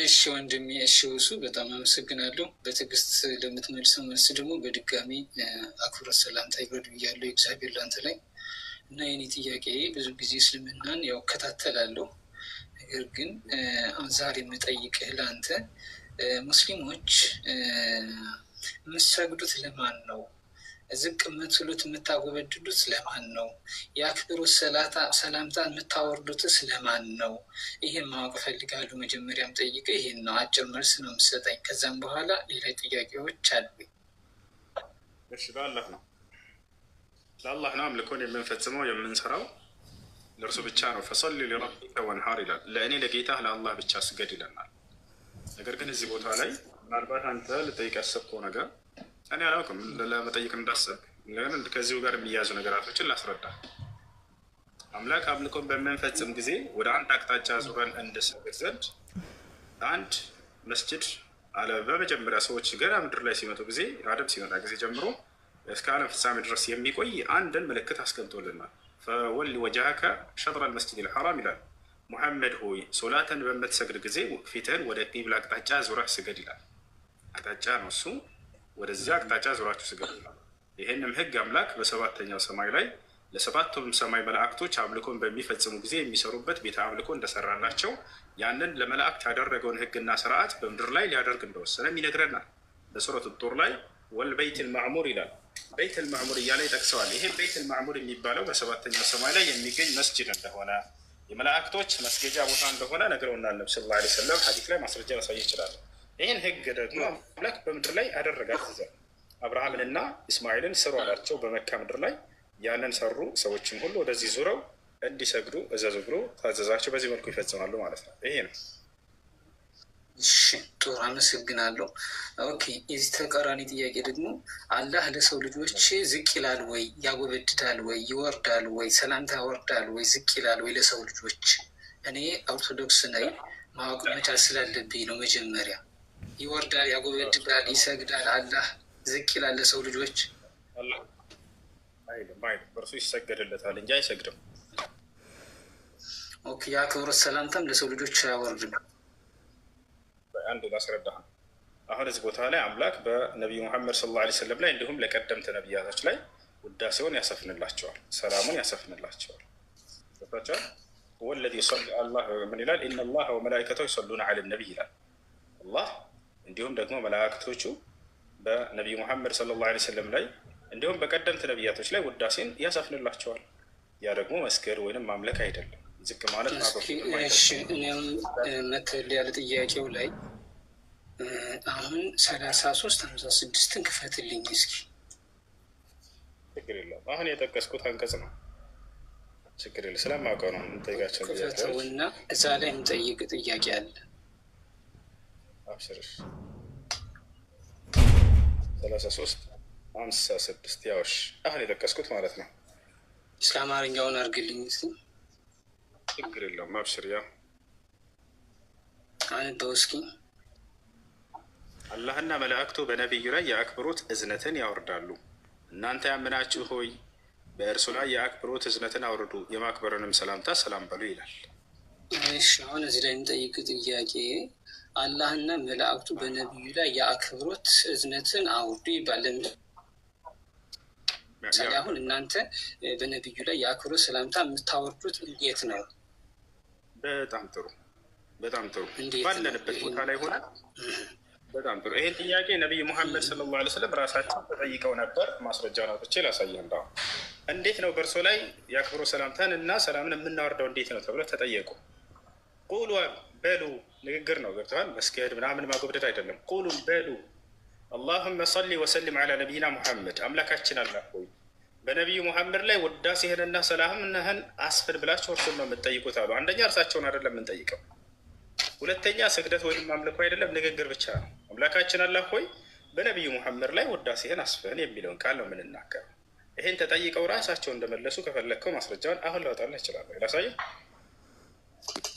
እሺ ወንድሜ፣ እሺ እሱ በጣም አመሰግናለሁ። በትዕግስት ለምትመልሰው መልስ ደግሞ በድጋሚ አክብሮት ሰላምታ ይግረድ ብያለሁ እግዚአብሔር ላንተ ላይ እና የኔ ጥያቄ ብዙ ጊዜ እስልምናን ያው እከታተላለሁ። ነገር ግን ዛሬ የምጠይቅህ ለአንተ ሙስሊሞች የምትሰግዱት ለማን ነው? ዝቅ የምትሉት የምታጎበድዱት ለማን ነው? የአክብሮት ሰላምታ የምታወርዱትስ ለማን ነው? ይሄን ማወቅ እፈልጋለሁ። መጀመሪያም ጠይቀ ይሄን ነው። አጭር መልስ ነው የምትሰጠኝ። ከዛም በኋላ ሌላ ጥያቄዎች አሉኝ። እሺ ለአላህ ነው፣ ለአላህ ነው አምልኮን የምንፈጽመው የምንሰራው ለእርሱ ብቻ ነው። ፈሰሊ ሊረቢከ ወንሃር ይላል። ለእኔ ለጌታ ለአላህ ብቻ ስገድ ይለናል። ነገር ግን እዚህ ቦታ ላይ ምናልባት አንተ ልጠይቅ ያሰብከው ነገር እኔ አላውቅም፣ ለመጠየቅ እንዳሰብ ግን ከዚሁ ጋር የሚያዙ ነገራቶችን ላስረዳ። አምላክ አምልኮን በምንፈጽም ጊዜ ወደ አንድ አቅጣጫ ዙረን እንድንሰግድ ዘንድ አንድ መስጅድ አለ። በመጀመሪያ ሰዎች ገና ምድር ላይ ሲመጡ ጊዜ አደም ሲመጣ ጊዜ ጀምሮ እስከ ዓለም ፍጻሜ ድረስ የሚቆይ አንድን ምልክት አስቀምጦልናል። ፈወሊ ወጀሀከ ሸጥረል መስጂዲል ሐራም ይላል። ሙሐመድ ሆይ ሶላትን በምትሰግድ ጊዜ ፊትህን ወደ ቂብላ አቅጣጫ ዙረህ ስገድ ይላል። አቅጣጫ ነው እሱ፣ ወደዚያ አቅጣጫ ዙራችሁ ስገድ ይላል። ይህንም ህግ አምላክ በሰባተኛው ሰማይ ላይ ለሰባቱም ሰማይ መላእክቶች አምልኮን በሚፈጽሙ ጊዜ የሚሰሩበት ቤተ አምልኮ እንደሰራላቸው ያንን ለመላእክት ያደረገውን ህግና ስርዓት በምድር ላይ ሊያደርግ እንደወሰነም ይነግረናል። በሱረቱ ጡር ላይ ወልበይትል ማዕሙር ይላል። በይተል ማዕሙር እያለ ይጠቅሰዋል። ይህም በይተል ማዕሙር የሚባለው በሰባተኛው ሰማይ ላይ የሚገኝ መስጅድ እንደሆነ የመላእክቶች መስገጃ ቦታ እንደሆነ ነግረውናል። ነብዩ ሰለላሁ ዐለይሂ ወሰለም ሐዲስ ላይ ማስረጃ ላሳይ ይችላል። ይህን ህግ ደግሞ አምላክ በምድር ላይ አደረጋት። አብርሃምንና እስማኤልን ስሩ አላቸው በመካ ምድር ላይ። ያንን ሰሩ። ሰዎችም ሁሉ ወደዚህ ዙረው እንዲሰግዱ እዘዙ ብሎ ታዘዛቸው። በዚህ መልኩ ይፈጽማሉ ማለት ነው። ይሄ ነው። እሺ ጥሩ አመሰግናለሁ። ኦኬ የዚህ ተቃራኒ ጥያቄ ደግሞ አላህ ለሰው ልጆች ዝቅ ይላል ወይ? ያጎበድዳል ወይ? ይወርዳል ወይ? ሰላምታ ያወርዳል ወይ? ዝቅ ይላል ወይ ለሰው ልጆች? እኔ ኦርቶዶክስ ነኝ፣ ማወቅ መቻል ስላለብኝ ነው። መጀመሪያ ይወርዳል፣ ያጎበድዳል፣ ይሰግዳል፣ አላህ ዝቅ ይላል ለሰው ልጆች? በእርሱ ይሰገድለታል እንጂ አይሰግድም። ኦኬ የአክብሮት ሰላምታም ለሰው ልጆች አያወርድም? አንድ ላስረዳ። አሁን እዚህ ቦታ ላይ አምላክ በነቢዩ ሙሐመድ ሰለላሁ ዐለይሂ ወሰለም ላይ እንዲሁም ለቀደምት ነቢያቶች ላይ ውዳሴውን ያሰፍንላቸዋል፣ ሰላሙን ያሰፍንላቸዋል። ገብቷቸዋል። ወለዚ አላህ ምን ይላል? ኢነላህ ወመላኢከተሁ ይሰሉነ ዐለ ነቢይ ይላል። አላህ እንዲሁም ደግሞ መላእክቶቹ በነቢዩ ሙሐመድ ሰለላሁ ዐለይሂ ወሰለም ላይ እንዲሁም በቀደምት ነቢያቶች ላይ ውዳሴን ያሰፍንላቸዋል። ያ ደግሞ መስገድ ወይንም ማምለክ አይደለም፣ ዝቅ ማለት ማቆፍ። እኔም መተል ያለ ጥያቄው ላይ አሁን 33:56 ክፈትልኝ እስኪ። ችግር የለም። አሁን የጠቀስኩት አንቀጽ ነው። ችግር የለም። ስለማውቀው ነው የምጠይቃቸው ክፈተውና እዛ ላይ የምጠይቅ ጥያቄ አለ። አብሽርሽ 33:56 ያውሽ አሁን የጠቀስኩት ማለት ነው። እስከ አማርኛውን አድርግልኝ እስኪ። ችግር የለውም። አብሽር። ያው አንተው እስኪ። አላህና መላእክቱ በነቢዩ ላይ የአክብሮት እዝነትን ያወርዳሉ። እናንተ ያመናችሁ ሆይ በእርሱ ላይ የአክብሮት እዝነትን አውርዱ፣ የማክበርንም ሰላምታ ሰላም በሉ ይላል። እሺ አሁን እዚህ ላይ የሚጠይቅ ጥያቄ አላህና መላእክቱ በነቢዩ ላይ የአክብሮት እዝነትን አውርዱ ይባላል። ለምሳሌ አሁን እናንተ በነቢዩ ላይ የአክብሮት ሰላምታ የምታወርዱት እንዴት ነው? በጣም ጥሩ በጣም ጥሩ። ባለንበት ቦታ ላይ ሆነ በጣም ጥሩ። ይሄን ጥያቄ ነቢይ ሙሐመድ ሰለላሁ ዐለይሂ ወሰለም ራሳቸው ተጠይቀው ነበር። ማስረጃውን አውጥቼ ላሳየህ። እንዳው እንዴት ነው በእርሶ ላይ የአክብሮት ሰላምታን እና ሰላምን የምናወርደው እንዴት ነው ተብለው ተጠየቁ። ቁሉ በሉ፣ ንግግር ነው ገብተዋል። መስገድ ምናምን ማጎብደድ አይደለም። ቁሉ በሉ አላሁመ ሰሊ ወሰሊም ዐላ ነቢይና ሙሐመድ፣ አምላካችን አላህ ሆይ በነቢዩ ሙሐመድ ላይ ውዳሴህንና ሰላምህን አስፍን ብላችሁ እርሱን ነው የምትጠይቁት አሉ። አንደኛ እርሳቸውን አይደለም የምንጠይቀው፣ ሁለተኛ ስግደት ወይም አምልኮ አይደለም፣ ንግግር ብቻ ነው። አምላካችን አላህ ሆይ በነቢዩ ሙሐመድ ላይ ውዳሴህን አስፍን የሚለውን ቃል ነው የምንናገረው። ይህን ተጠይቀው ራሳቸው እንደመለሱ ከፈለግከው ማስረጃውን አሁን ላወጣልህ እችላለሁ። ላሳየህ።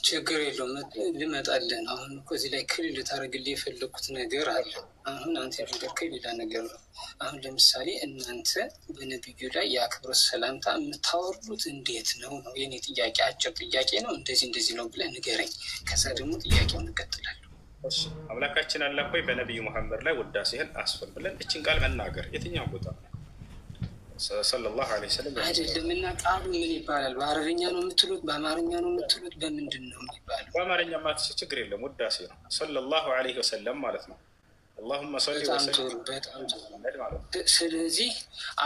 ችግር የለውም ልመጣልን። አሁን እኮ እዚህ ላይ ክልል ልታደርግልህ የፈለግኩት ነገር አለ። አሁን አንተ ያደረግከው ሌላ ነገር ነው። አሁን ለምሳሌ እናንተ በነቢዩ ላይ የአክብሮት ሰላምታ የምታወርዱት እንዴት ነው ነው የኔ ጥያቄ። አጭር ጥያቄ ነው። እንደዚህ ነው ብለህ ንገረኝ። ከዛ ደግሞ ጥያቄውን እንቀጥላለሁ። አምላካችን አላህ ሆይ በነቢዩ ሙሐመድ ላይ ውዳሴህን አስፍን ብለን እችን ቃል መናገር የትኛው ቦታ ነው? ሰለላሁ ዐለይሂ ወሰለም አይደለም። እና ቃሉ ምን ይባላል? በአረብኛ ነው የምትሉት? በአማርኛ ነው የምትሉት? በምንድን ነው የሚባለው? በአማርኛ ማለት ችግር የለም፣ ውዳሴ ነው። ሰለላሁ ዐለይሂ ወሰለም ማለት ነው። አላሁመ ሰሊ ወሰለም። በጣም ጥሩ። ስለዚህ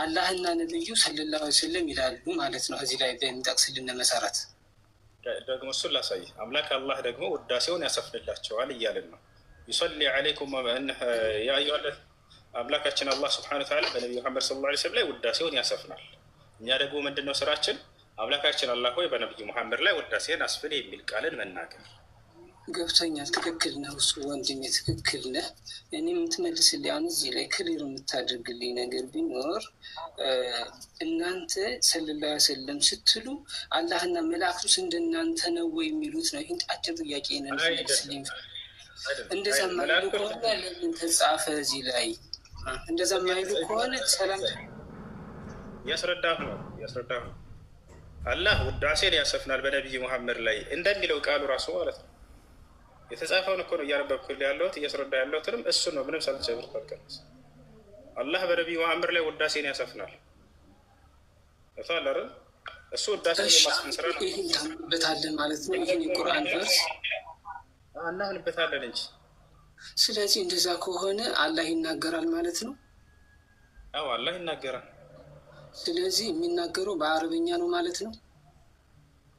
አላህና ነብዩ ሰለላሁ ዐለይሂ ወሰለም ይላሉ ማለት ነው። እዚህ ላይ በሚጠቅስልን መሰረት ደግሞ እሱን ላሳይ። አምላክ አላህ ደግሞ ውዳሴውን ያሰፍንላቸዋል እያልን ነው። ዩሰሊ ዐለይኩም ያዩለ አምላካችን አላህ ስብሐነሁ ወተዓላ በነቢዩ ሙሐመድ ሰለላሁ ዐለይሂ ወሰለም ላይ ውዳሴውን ያሰፍናል። እኛ ደግሞ ምንድን ነው ስራችን? አምላካችን አላህ ሆይ በነቢዩ ሙሐመድ ላይ ውዳሴን አስፍን የሚል ቃልን መናገር። ገብቶኛል። ትክክል ነው እሱ ወንድሜ፣ ትክክል ነህ። እኔ የምትመልስልኝ አሁን እዚህ ላይ ክሊር የምታደርግልኝ ነገር ቢኖር እናንተ ሰለላሁ ዐለይሂ ወሰለም ስትሉ አላህና መላእክቱስ እንደናንተ ነው ወይ የሚሉት ነው። ይህን አጭር ጥያቄ ነን መልስልኝ። እንደዛ ማይሉ ከሆነ ለምን ተጻፈ እዚህ ላይ? እንደዛ ማይሉ ከሆነ ሰላም ያስረዳህ ነው። አላህ ውዳሴን ያሰፍናል በነቢዩ ሙሐመድ ላይ እንደሚለው ቃሉ ራሱ ማለት ነው። የተጻፈውን እኮ ነው እያነበብኩልህ ያለሁት፣ እያስረዳ ያለሁትንም እሱ ነው። ምንም ሳልጨምር ካልቀነስ አላህ በነቢዩ ሙሐመድ ላይ ውዳሴን ያሰፍናል። ታላረ እሱ ውዳሴን የማስፈን ስራ ነው። ይህን ታምንበታለን ማለት ነው። ይህን የቁርአን ቨርስ እናምንበታለን እንጂ። ስለዚህ እንደዛ ከሆነ አላህ ይናገራል ማለት ነው። አዎ አላህ ይናገራል። ስለዚህ የሚናገረው በአረብኛ ነው ማለት ነው።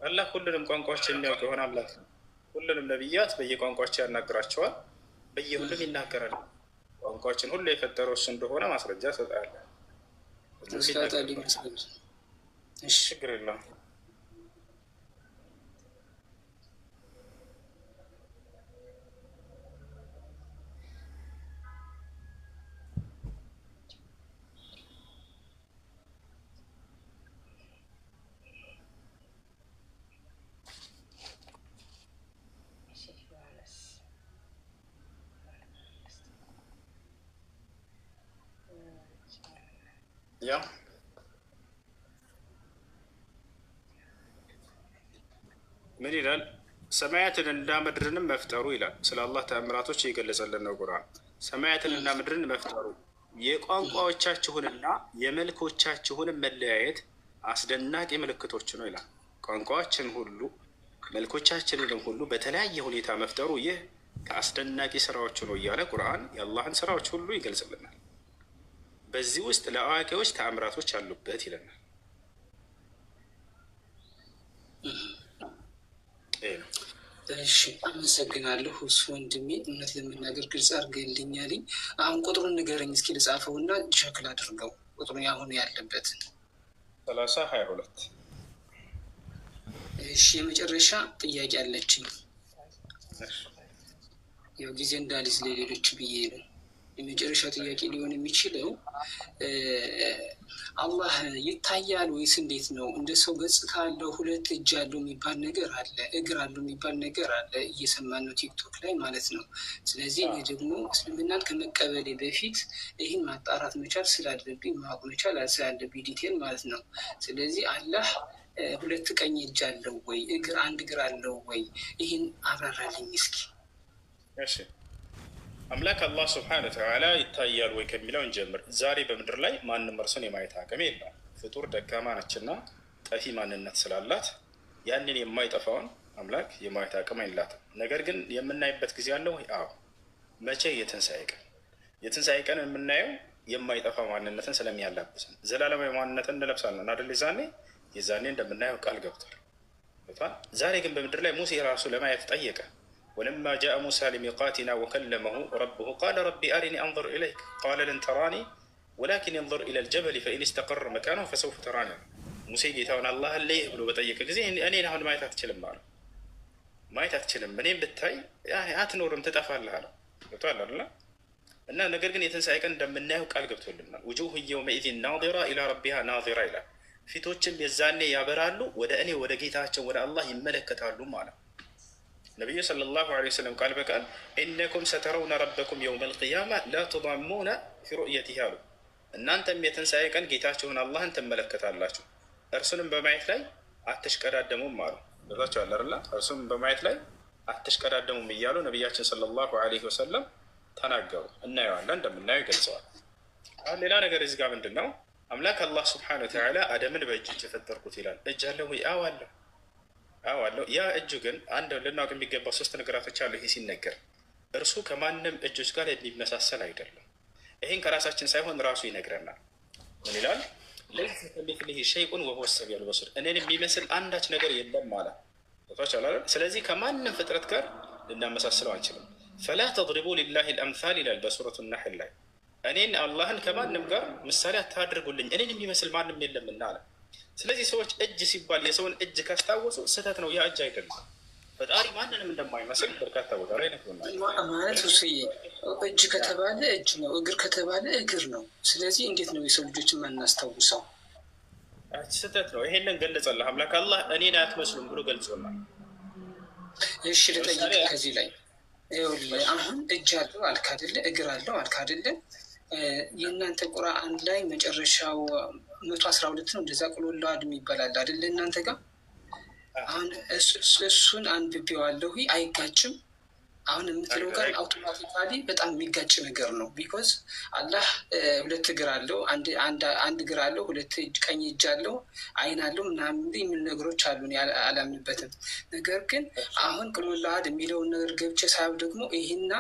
አላህ ሁሉንም ቋንቋዎች የሚያውቅ የሆነ አምላክ ነው። ሁሉንም ነቢያት በየቋንቋቸው ያናግራቸዋል፣ በየሁሉም ይናገራል። ቋንቋዎችን ሁሉ የፈጠረው እሱ እንደሆነ ማስረጃ ሰጣለ። ችግር የለም። ያ ምን ይላል? ሰማያትን እና ምድርንም መፍጠሩ ይላል። ስለ አላህ ተአምራቶች የገለጸልን ነው ቁርአን። ሰማያትን እና ምድርን መፍጠሩ የቋንቋዎቻችሁንና የመልኮቻችሁንም መለያየት አስደናቂ ምልክቶች ነው ይላል። ቋንቋዎችን ሁሉ መልኮቻችንንም ሁሉ በተለያየ ሁኔታ መፍጠሩ ይህ ከአስደናቂ ስራዎቹ ነው እያለ ቁርአን የአላህን ስራዎች ሁሉ ይገልጽልናል። በዚህ ውስጥ ለአዋቂዎች ተአምራቶች አሉበት ይለናል። እሺ አመሰግናለሁ። እሱ ወንድሜ እውነት ለመናገር ግልጽ አድርገልኛልኝ። አሁን ቁጥሩን ንገረኝ እስኪ ልጻፈው እና ሸክል አድርገው ቁጥሩን አሁን ያለበትን 3022 እሺ የመጨረሻ ጥያቄ አለችኝ። ያው ጊዜ እንዳልይዝ ለሌሎች ብዬ ነው። የመጨረሻ ጥያቄ ሊሆን የሚችለው አላህ ይታያል ወይስ እንዴት ነው? እንደ ሰው ገጽታ አለው፣ ሁለት እጅ አለው የሚባል ነገር አለ፣ እግር አለው የሚባል ነገር አለ፣ እየሰማን ነው ቲክቶክ ላይ ማለት ነው። ስለዚህ እኔ ደግሞ እስልምናን ከመቀበሌ በፊት ይህን ማጣራት መቻል ስላለብኝ ማወቅ መቻል ስላለብኝ ዲቴል ማለት ነው። ስለዚህ አላህ ሁለት ቀኝ እጅ አለው ወይ እግር አንድ እግር አለው ወይ? ይህን አብራራልኝ እስኪ። እሺ አምላክ አላህ ስብሐነ ወተዓላ ይታያል ወይ ከሚለው እንጀምር። ዛሬ በምድር ላይ ማንም እርሱን የማየት አቅም የለውም። ፍጡር ደካማ ነችና ጠፊ ማንነት ስላላት ያንን የማይጠፋውን አምላክ የማየት አቅም የላትም። ነገር ግን የምናይበት ጊዜ አለው ወይ? አዎ። መቼ? የትንሣኤ ቀን። የትንሣኤ ቀን የምናየው የማይጠፋ ማንነትን ስለሚያላብስን ዘላለማዊ ማንነትን እንለብሳለን አደል? የዛኔ እንደምናየው ቃል ገብቷል። ዛሬ ግን በምድር ላይ ሙሴ ራሱ ለማየት ጠየቀ። ወለማ ጃአ ሙሳ ሊሚቃቲና ወከለመሁ ረብሁ ቃለ ረቢ አሪኒ አንظር ኢለይክ ቃለ ለን ተራኒ ወላኪን እንظር ኢለ ልጀበል ፈኢን ስተቀረ መካነሁ ፈሰውፈ ተራኒ። ሙሴ ጌታውን አላህን ለይህ ብሎ በጠየቀ ጊዜ እኔን አሁን ማየት አትችልም አለ። ማየት አትችልም፣ እኔም ብታይ አትኖርም፣ ትጠፋለህ አለው። ገብቶሃል አይደል? እና ነገር ግን የትንሣኤ ቀን እንደምናየው ቃል ገብቶልናል። ውጁህ የውመኢዚን ናዚራ ኢላ ረቢሃ ናዚራ ይላል። ፊቶችም የዛኔ ያበራሉ፣ ወደ እኔ ወደ ጌታቸው ወደ አላህ ይመለከታሉ ማለት። ነቢዩ ሰለላሁ ዐለይሂ ወሰለም ቃል በቃል ኢነኩም ሰተረውነ ረበኩም የውመል ቂያማ ላ ቱዳሙነ ፊ ሩእየቲሂ አሉ። እናንተም የትንሣኤ ቀን ጌታችሁን አላህን ትመለከታላችሁ፣ እርሱንም በማየት ላይ አትሽቀዳደሙም አሉ። ገብታችኋል አይደል? እርሱንም በማየት ላይ አትሽቀዳደሙም እያሉ ነቢያችን ሰለላሁ ዐለይሂ ወሰለም ተናገሩ። እናየዋለን፣ እንደምናየው ይገልጸዋል። አሁን ሌላ ነገር እዚህ ጋር ምንድን ነው? አምላክ አላህ ስብሐነሁ ወተዓላ አደምን በእጅ የፈጠርኩት ይላል። እጅ አለው ወይ? አዎ አለው። አዎ አለው። ያ እጁ ግን አንድ ልናውቅ የሚገባ ሶስት ነገራቶች አሉ። ይሄ ሲነገር እርሱ ከማንም እጆች ጋር የሚመሳሰል አይደለም። ይህን ከራሳችን ሳይሆን ራሱ ይነግረናል። ምን ይላል? ለይሰ ከሚስሊሂ ሸይኡን ወሁወ ሰሚዑል በሲር፣ እኔን የሚመስል አንዳች ነገር የለም ማለት ነው። ስለዚህ ከማንም ፍጥረት ጋር ልናመሳስለው አንችልም። ፈላ ተድሪቡ ሊላሂ ልአምሳል ይላል በሱረቱ ነሕል ላይ። እኔን አላህን ከማንም ጋር ምሳሌ አታድርጉልኝ፣ እኔን የሚመስል ማንም የለምና አለ። ስለዚህ ሰዎች እጅ ሲባል የሰውን እጅ ካስታወሱ ስህተት ነው። ያ እጅ አይደለም። ፈጣሪ ማንንም እንደማይመስል በርካታ ቦታ ላይ ነግሮናል። ማለት እጅ ከተባለ እጅ ነው፣ እግር ከተባለ እግር ነው። ስለዚህ እንዴት ነው የሰው ልጆችን ማናስታውሰው? ስህተት ነው። ይሄንን ገለጸልህ አምላክ አላህ እኔን አትመስሉም ብሎ ገልጾናል። እሺ ልጠይቅ ከዚህ ላይ አሁን እጅ አለው አልክ አይደለ? እግር አለው አልክ አይደለ? የእናንተ ቁርአን ላይ መጨረሻው 112 ነው እንደዛ ቁል ሁወላሁ አሐድ ይባላል አይደለ? እናንተ ጋር አሁን እሱን አንብቤዋለሁ። አይጋጭም? አሁን የምትለው ጋር አውቶማቲካሊ በጣም የሚጋጭ ነገር ነው። ቢኮዝ አላህ ሁለት እግር አለው፣ አንድ እግር አለው፣ ሁለት ቀኝ እጅ አለው፣ አይን አለው ምናምን የሚሉ ነገሮች አሉ። አላምንበትም። ነገር ግን አሁን ቁል ሁወላሁ አሐድ የሚለውን ነገር ገብቼ ሳየው ደግሞ ይህና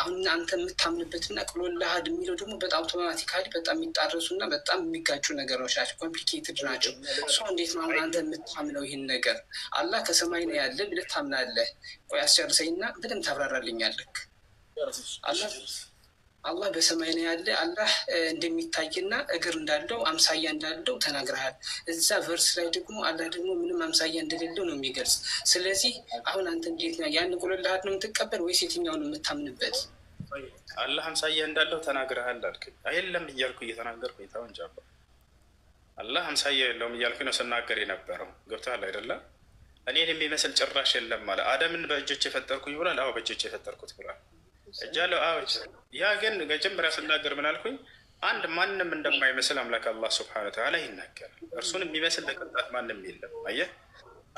አሁን አንተ የምታምንበትና ቁል ሁወላሁ አሐድ የሚለው ደግሞ በጣም አውቶማቲካሊ በጣም የሚጣረሱ እና በጣም የሚጋጩ ነገሮች ናቸው። ኮምፕሊኬትድ ናቸው። እንዴት ነው አሁን አንተ የምታምነው ይህን ነገር? አላህ ከሰማይ ነው ያለ ብለህ ታምናለህ? ቆይ አስጨርሰኝና በደንብ ታብራራልኛለህ። አላህ በሰማይ ነው ያለ፣ አላህ እንደሚታይና እግር እንዳለው አምሳያ እንዳለው ተናግረሃል። እዛ ቨርስ ላይ ደግሞ አላህ ደግሞ ምንም አምሳያ እንደሌለው ነው የሚገልጽ። ስለዚህ አሁን አንተ እንዴት ነው ያን ቁል ሁወላሁ አሐድ ነው የምትቀበል ወይስ የትኛውን የምታምንበት? አላህ አምሳያ እንዳለው ተናግረሃል አልክ። የለም እያልኩ እየተናገርኩ ይታወን ጃባ አላህ አምሳያ የለውም እያልኩ ነው ስናገር የነበረው። ገብቶሃል አይደለም? እኔን የሚመስል ጭራሽ የለም አለ። አደምን በእጆች የፈጠርኩኝ ብሏል። አዎ በእጆች የፈጠርኩት ብሏል። እጅ አለው። አዎ ያ ግን መጀመሪያ ስናገር ምን አልኩኝ? አንድ ማንም እንደማይመስል አምላክ አላህ ስብሐነሁ ወተዓላ ይናገራል። እርሱን የሚመስል ለቅንጣት ማንም የለም። አየህ፣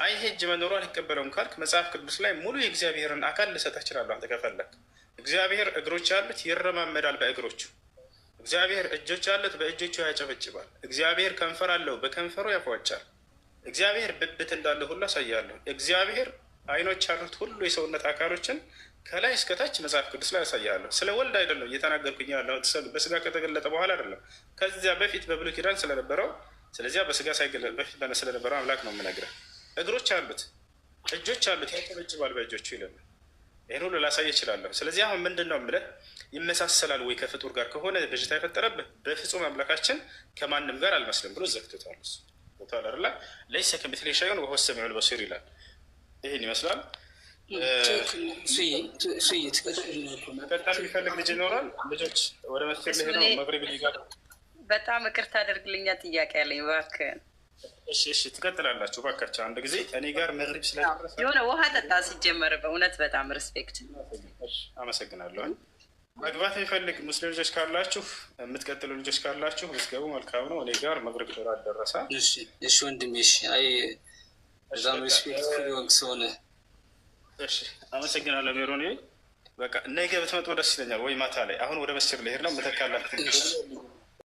ይሄ እጅ መኖሩ አልቀበለውም ካልክ መጽሐፍ ቅዱስ ላይ ሙሉ የእግዚአብሔርን አካል ልሰጥህ እችላለሁ አንተ ከፈለክ። እግዚአብሔር እግሮች ያሉት ይረማመዳል በእግሮቹ። እግዚአብሔር እጆች ያሉት በእጆቹ ያጨበጭባል። እግዚአብሔር ከንፈር አለው በከንፈሩ ያፏጫል። እግዚአብሔር ብብት እንዳለ ሁሉ አሳያለሁ። እግዚአብሔር አይኖች ያሉት ሁሉ የሰውነት አካሎችን ከላይ እስከታች መጽሐፍ ቅዱስ ላይ ያሳያለሁ። ስለ ወልድ አይደለም እየተናገርኩኝ ያለው፣ በስጋ ከተገለጠ በኋላ አይደለም፣ ከዚያ በፊት በብሉይ ኪዳን ስለነበረው፣ ስለዚያ በስጋ ሳይገለጥ በፊት ስለነበረው አምላክ ነው የምነግርህ። እግሮች አሉት፣ እጆች አሉት፣ ያጨበጭባል በእጆቹ ይለናል። ይህን ሁሉ ላሳይ እችላለሁ። ስለዚህ አሁን ምንድን ነው የምልህ? ይመሳሰላል ወይ ከፍጡር ጋር ከሆነ በሽታ የፈጠረብህ? በፍጹም አምላካችን ከማንም ጋር አልመስልም ብሎ ዘግቶታል። እሱ ለይሰ ከሚስሊሂ ሸይኡን ወሁወ ሰሚዑል በሲር ይላል። ይህን ይመስላል። መቀጠል የሚፈልግ ልጅ ይኖራል? ልጆች ወደ መስጊድ ሊሄዱ ነው። መግሪብ ሊጋር በጣም ይቅርታ አድርግልኛ፣ ጥያቄ ያለኝ እባክህን። እሺ ትቀጥላላችሁ እባካችሁ። አንድ ጊዜ እኔ ጋር መግሪብ ስለደረሰ የሆነ ውሃ ጠጣ። ሲጀመር በእውነት በጣም ሪስፔክት። አመሰግናለሁ። መግባት የሚፈልግ ሙስሊም ልጆች ካላችሁ፣ የምትቀጥሉ ልጆች ካላችሁ ብትገቡ መልካም ነው። እኔ ጋር መግሪብ ስላልደረሰ እሺ ወንድሜ፣ አይ በጣም ሪስፔክት ሆንክ ሰሆነ። እሺ አመሰግናለሁ። ሜሮን በቃ ነገ ብትመጡ ደስ ይለኛል፣ ወይ ማታ ላይ። አሁን ወደ መስጊድ ልሄድ ነው። ምተካላችሁ